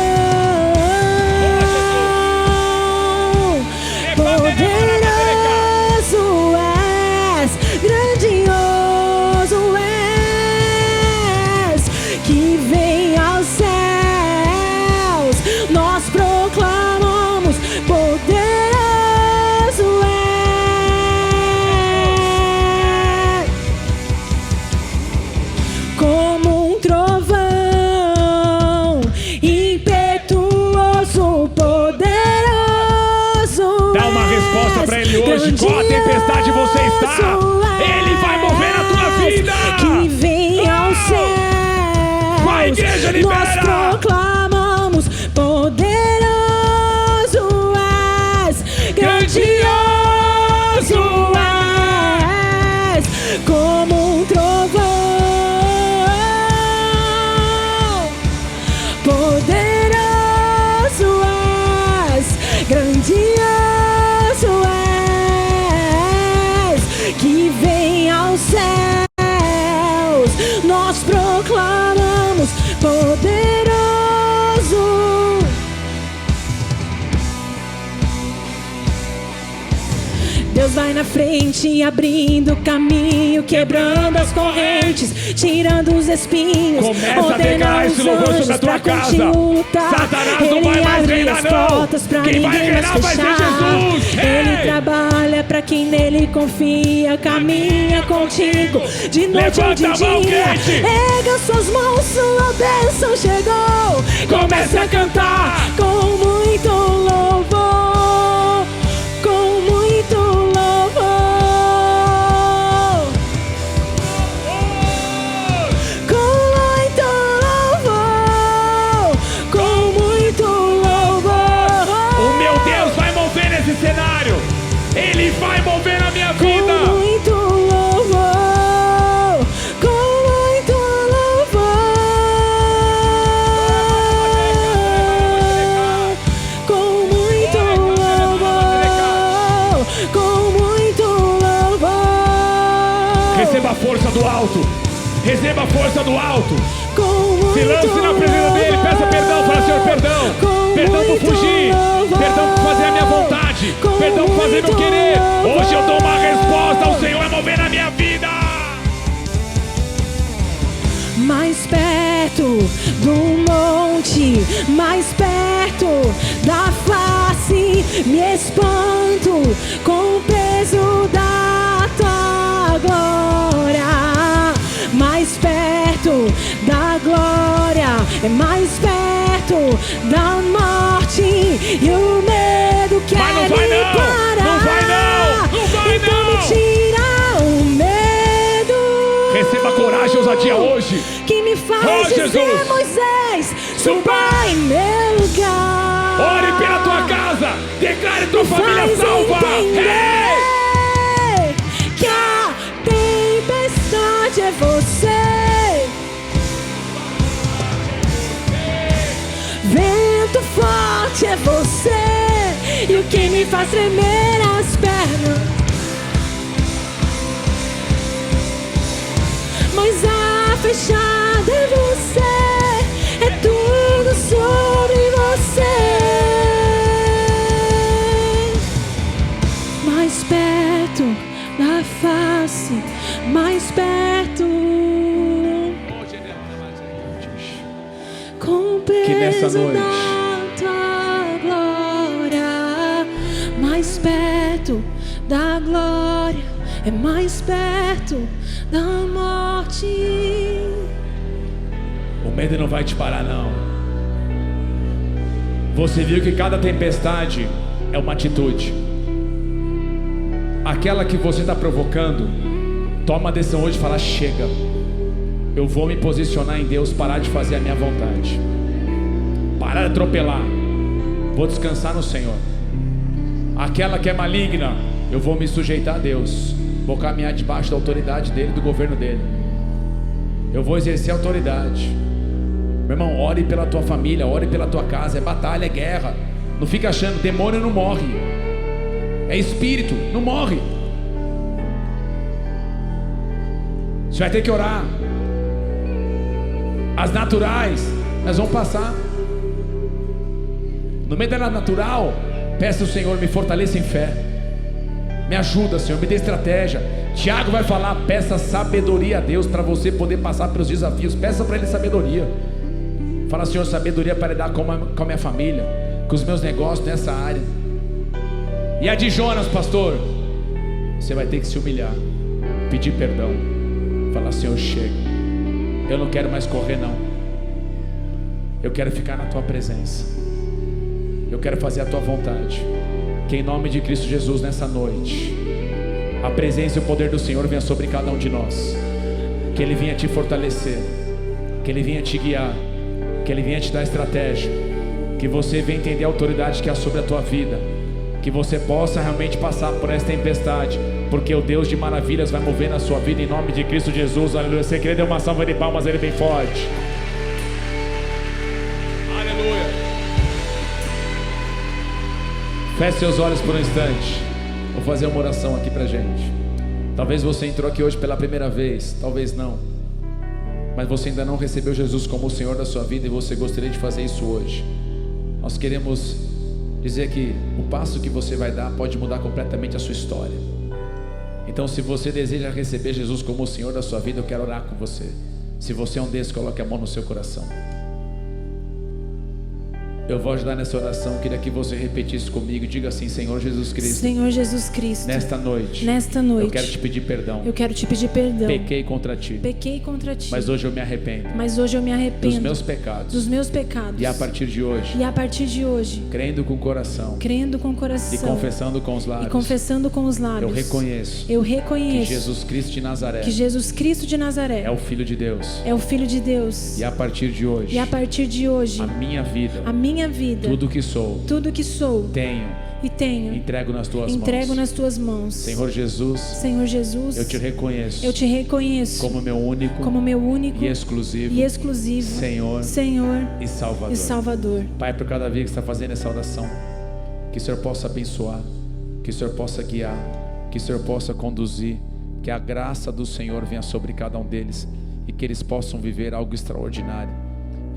Poderoso és, grandioso és, que vem aos céus, nós proclamamos, poderoso és, como um trovão, impetuoso, poderoso. Dá uma resposta para Ele hoje. Qual a tempestade você está? Ele vai mover a tua vida. Que vem aos céus. Vai, igreja, libera. Nós proclamamos, poderoso és, grandioso és, como um trovão. Poderoso és, grandioso és, que vem aos céus, nós proclamamos, poderoso. Deus vai na frente, abrindo caminho, quebrando as correntes, tirando os espinhos. Começa a declarar esse louvor sobre a tua casa. Satanás não vai mais reinar, não. Quem vai reinar vai ser Jesus. Ele trabalha pra quem nele confia, caminha contigo de noite ou de dia. Erga suas mãos, sua bênção chegou. Comece a cantar com muito louvor, com muito louvor. Com muito louvor, com muito louvor. O meu Deus vai mover nesse cenário. Ele vai mover na minha vida. Com muito louvor, com muito louvor, com muito louvor, com muito louvor. Receba a força do alto. Receba a força do alto. Com Se lance na presença dele. Peça perdão. Fala, Senhor, perdão. Perdão por fugir. Perdão por fazer a minha vontade. Perdão por fazer meu querer. Hoje eu dou uma resposta. O Senhor vai mover na minha vida. Mais perto do monte, mais perto da face, me espanto com o peso da tua glória. Mais perto da glória, é mais perto da morte e o meu coragem e ousadia hoje. Que me faz dizer, Jesus. Moisés, suba em meu lugar. Ore pela tua casa. Declare tua família Faz salva. entender que a tempestade é você. Vento forte é você. E o que me faz tremer as pernas. Mas a fechada é você. É tudo sobre você. Mais perto da face, mais perto. Com Que nessa peso noite da tua glória, mais perto da glória, é mais perto da morte. o medo não vai te parar, não. Você viu que cada tempestade é uma atitude. Aquela que você está provocando, toma a decisão hoje e fala: chega, eu vou me posicionar em Deus, parar de fazer a minha vontade, parar de atropelar, vou descansar no Senhor. Aquela que é maligna, eu vou me sujeitar a Deus, vou caminhar debaixo da autoridade dele, do governo dele. Eu vou exercer autoridade. Meu irmão, ore pela tua família, ore pela tua casa. É batalha, é guerra. Não fica achando, demônio não morre. É espírito, não morre. Você vai ter que orar. As naturais, nós vamos passar. No meio da natural, peça ao Senhor, me fortaleça em fé. Me ajuda, Senhor, me dê estratégia. Tiago vai falar: peça sabedoria a Deus para você poder passar pelos desafios. Peça para Ele sabedoria. Fala: Senhor, sabedoria para lidar com a minha família, com os meus negócios nessa área. E a de Jonas, pastor, você vai ter que se humilhar, pedir perdão, falar: Senhor, chega, eu não quero mais correr, não. Eu quero ficar na tua presença, eu quero fazer a tua vontade. Que em nome de Cristo Jesus, nessa noite, a presença e o poder do Senhor venha sobre cada um de nós. Que Ele venha te fortalecer, que Ele venha te guiar, que Ele venha te dar estratégia, que você venha entender a autoridade que há sobre a tua vida, que você possa realmente passar por essa tempestade, porque o Deus de maravilhas vai mover na sua vida, em nome de Cristo Jesus. Aleluia. Você queria dar uma salva de palmas a Ele bem forte? Aleluia. Feche seus olhos por um instante. Vou fazer uma oração aqui pra gente. Talvez você entrou aqui hoje pela primeira vez, talvez não, mas você ainda não recebeu Jesus como o Senhor da sua vida e você gostaria de fazer isso hoje. Nós queremos dizer que o passo que você vai dar pode mudar completamente a sua história. Então, se você deseja receber Jesus como o Senhor da sua vida, eu quero orar com você. Se você é um desses, coloque a mão no seu coração. Eu vou ajudar nessa oração. Eu queria que você repetisse comigo. Diga assim: Senhor Jesus Cristo, Senhor Jesus Cristo, nesta noite eu quero te pedir perdão. Eu quero te pedir perdão. Pequei contra ti, Pequei contra ti, mas hoje eu me arrependo dos meus pecados. pecados. E a partir de hoje, crendo com o coração e confessando com os lábios, eu reconheço que Jesus Cristo de Nazaré é o Filho de Deus. E a partir de hoje, a minha vida, tudo que sou, tenho, entrego nas tuas mãos. Senhor Jesus, eu te reconheço como meu único e exclusivo Senhor e Salvador. Pai, por cada vida que está fazendo essa oração, que o Senhor possa abençoar, que o Senhor possa guiar, que o Senhor possa conduzir, que a graça do Senhor venha sobre cada um deles e que eles possam viver algo extraordinário.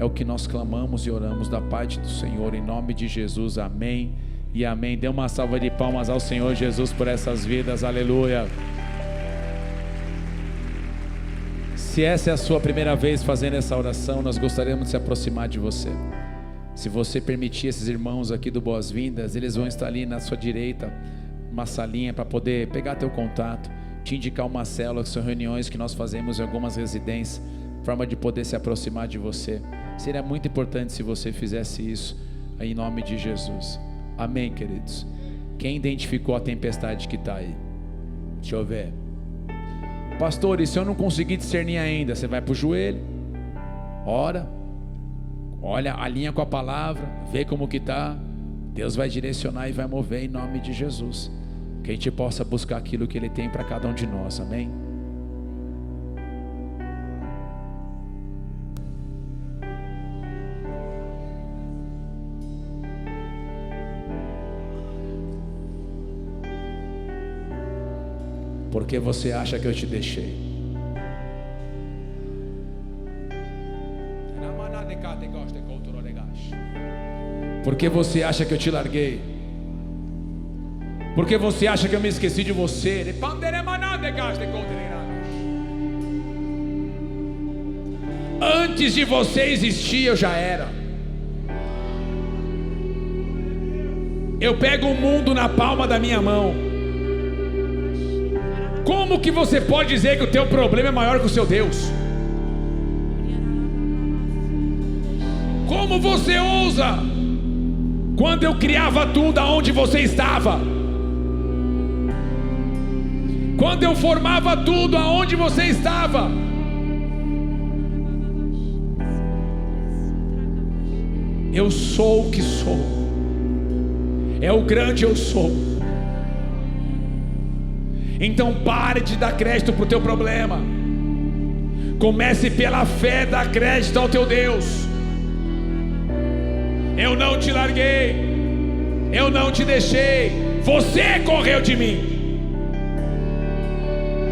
É o que nós clamamos e oramos da parte do Senhor, em nome de Jesus, amém e amém. Dê uma salva de palmas ao Senhor Jesus por essas vidas, aleluia. Se essa é a sua primeira vez fazendo essa oração, nós gostaríamos de se aproximar de você. Se você permitir, esses irmãos aqui do Boas-Vindas, eles vão estar ali na sua direita, uma salinha para poder pegar teu contato, te indicar uma célula, que são reuniões que nós fazemos em algumas residências, forma de poder se aproximar de você. Seria muito importante se você fizesse isso em nome de Jesus. Amém, queridos? Quem identificou a tempestade que está aí? Deixa eu ver. Pastor, e se eu não conseguir discernir ainda? Você vai para o joelho, ora, olha, alinha com a palavra, vê como que está. Deus vai direcionar e vai mover em nome de Jesus. Que a gente possa buscar aquilo que Ele tem para cada um de nós, amém? Porque você acha que eu te deixei? Porque você acha que eu te larguei? Porque você acha que eu me esqueci de você? Antes de você existir, eu já era. Eu pego o mundo na palma da minha mão. Como que você pode dizer que o teu problema é maior que o seu Deus? Como você ousa? Quando eu criava tudo, aonde você estava? Quando eu formava tudo, aonde você estava? Eu sou o que sou. É o grande eu sou. Então pare de dar crédito para o teu problema. Comece pela fé, dar crédito ao teu Deus. Eu não te larguei, eu não te deixei, você correu de mim.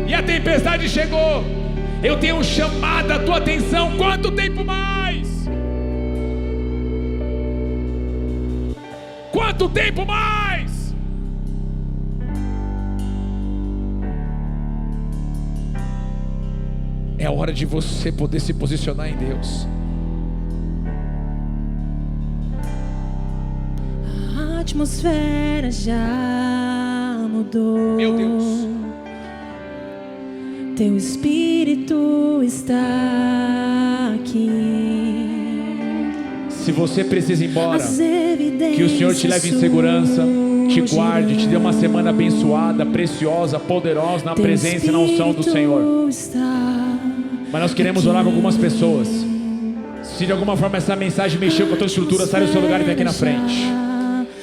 E a tempestade chegou. Eu tenho chamado a tua atenção. Quanto tempo mais? Quanto tempo mais? É hora de você poder se posicionar em Deus. A atmosfera já mudou. Meu Deus. Teu Espírito está aqui. Se você precisa ir embora, que o Senhor te leve em segurança, te guarde, te dê uma semana abençoada, preciosa, poderosa, na presença e na unção do Senhor. Mas nós queremos orar com algumas pessoas. Se de alguma forma essa mensagem mexeu com a tua estrutura, sai do seu lugar e vem aqui na frente.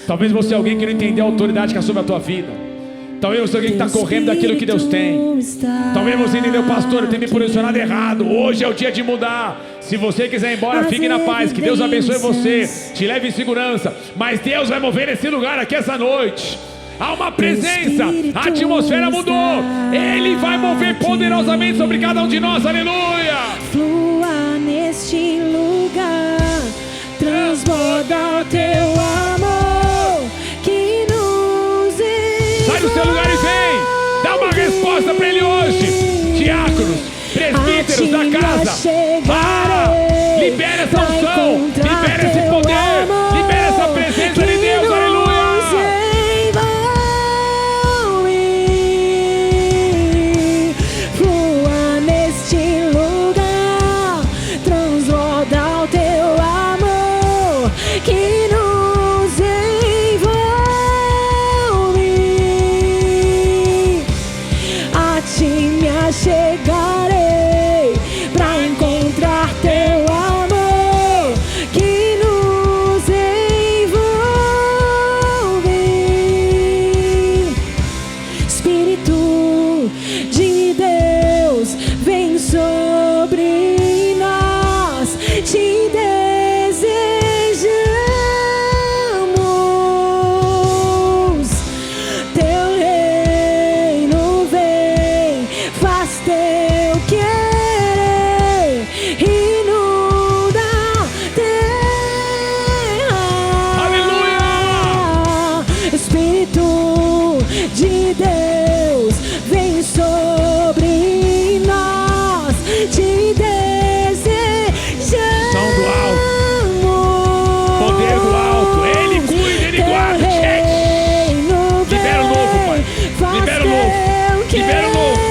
Talvez você é alguém que não entendeu a autoridade que é sobre a tua vida. Talvez você é alguém que está correndo daquilo que Deus tem. Talvez você entendeu, pastor, eu tenho me posicionado errado. Hoje é o dia de mudar. Se você quiser ir embora, fique na paz. Que Deus abençoe você, te leve em segurança. Mas Deus vai mover esse lugar aqui essa noite. Há uma presença, a atmosfera mudou. Ele vai mover poderosamente sobre cada um de nós, aleluia. Flua neste lugar, transborda o teu amor que nos envolve. Sai do seu lugar e vem, dá uma resposta para ele hoje. Diáconos, presbíteros da casa, libera essa unção, libera esse poder, libera essa presença de Deus, aleluia. Chegarei pra encontrar teu amor que nos envolve. Espírito de Deus, vem sobre nós, te desejamos. Teu reino vem, faz teu querer, inunda a terra. Aleluia! Espírito de Deus, vem sobre nós, te desejamos. Som do alto, poder do alto, Ele cuida, Ele guarda, gente. Libera o novo, Pai, libera o novo, libera o novo,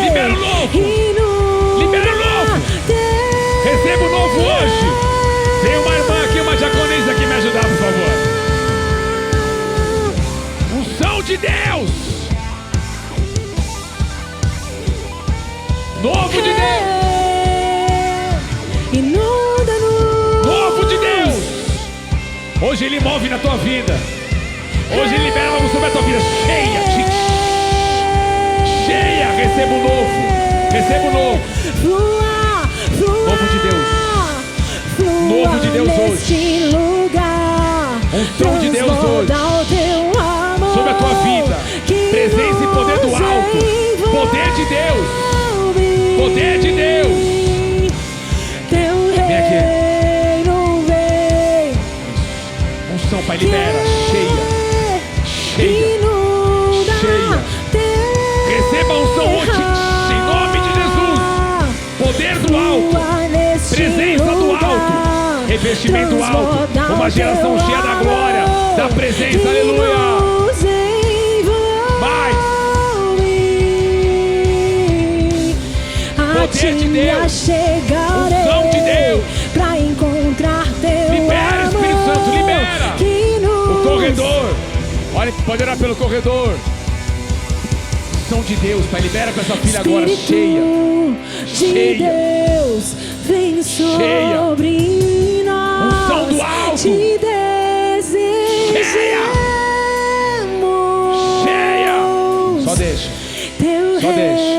libera o novo, libera o novo. Receba o novo hoje. Tem uma irmã aqui, uma diaconisa aqui me ajudar, por favor. Unção de Deus. Hoje Ele move na tua vida. Hoje Ele libera algo sobre a tua vida. Cheia, cheia. Receba o novo. Receba o novo. Novo de Deus. Novo de Deus hoje. Unção de Deus hoje. Sobre a tua vida. Presença e poder do alto. Poder de Deus. Poder de Deus. Vem aqui. Unção, Pai, libera. Cheia. Cheia. Cheia. Receba a unção hoje. Em nome de Jesus. Poder do alto. Presença do alto. Revestimento alto. Uma geração cheia da glória. Da presença. Aleluia. Mais. Poder de Deus. Unção de Deus. Pra encontrar teu libera, Espírito Santo, libera. O corredor. Olha, pode orar pelo corredor. Unção de Deus, Pai, libera para essa filha agora cheia. Cheia. Deus, vem sobre nós. Unção do alto. Te desejamos. Cheia. Só deixa. Só deixa.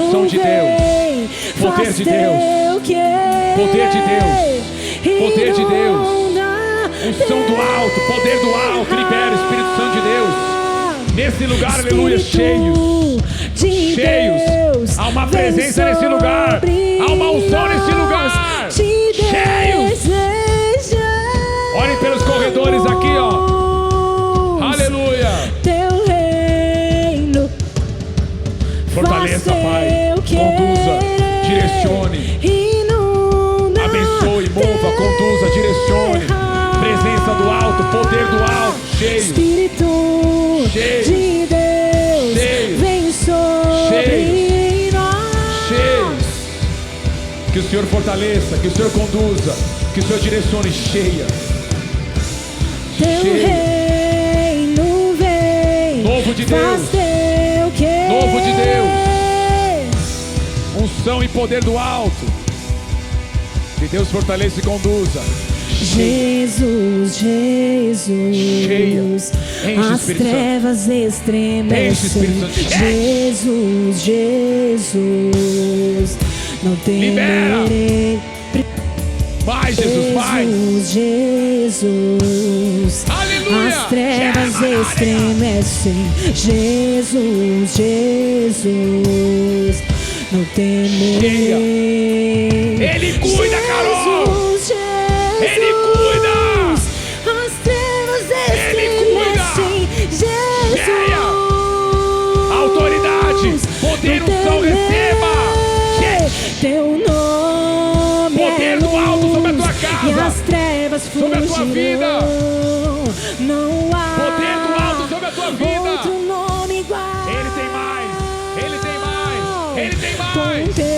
Unção de Deus. Poder de Deus. Poder de Deus. Poder de Deus. Unção do alto. Poder do alto. Libera o Espírito Santo de Deus. Nesse lugar, aleluia, cheios. Cheios. Há uma presença nesse lugar. Há uma unção nesse lugar. Cheios. Olhem pelos corredores aqui, ó. Aleluia. Teu reino. Fortaleça, Pai. Conduza. Direcione. Abençoe, mova, conduza, direcione. Presença do alto, poder do alto. Cheios. Espírito de Deus, vem sobre nós. Cheios. Que o Senhor fortaleça, que o Senhor conduza, que o Senhor direcione. Cheia. Teu reino vem. Novo de Deus. Novo de Deus. Unção e poder do alto. Que Deus fortaleça e conduza. Jesus, Jesus, cheia. As trevas estremecem. Jesus, Jesus, não temerei. Vai, Jesus, vai. Jesus, aleluia. As trevas estremecem. Jesus, Jesus, não temerei. Ele cuida, Carol. Ele cuida! As trevas estremecem. Cheia! Autoridade! Poder, unção, receba! Teu nome poder do alto sobre a tua casa! E as trevas sobre a tua vida! Não há poder do alto sobre a tua vida! outro nome igual. Ele tem mais! Ele tem mais! Ele tem mais!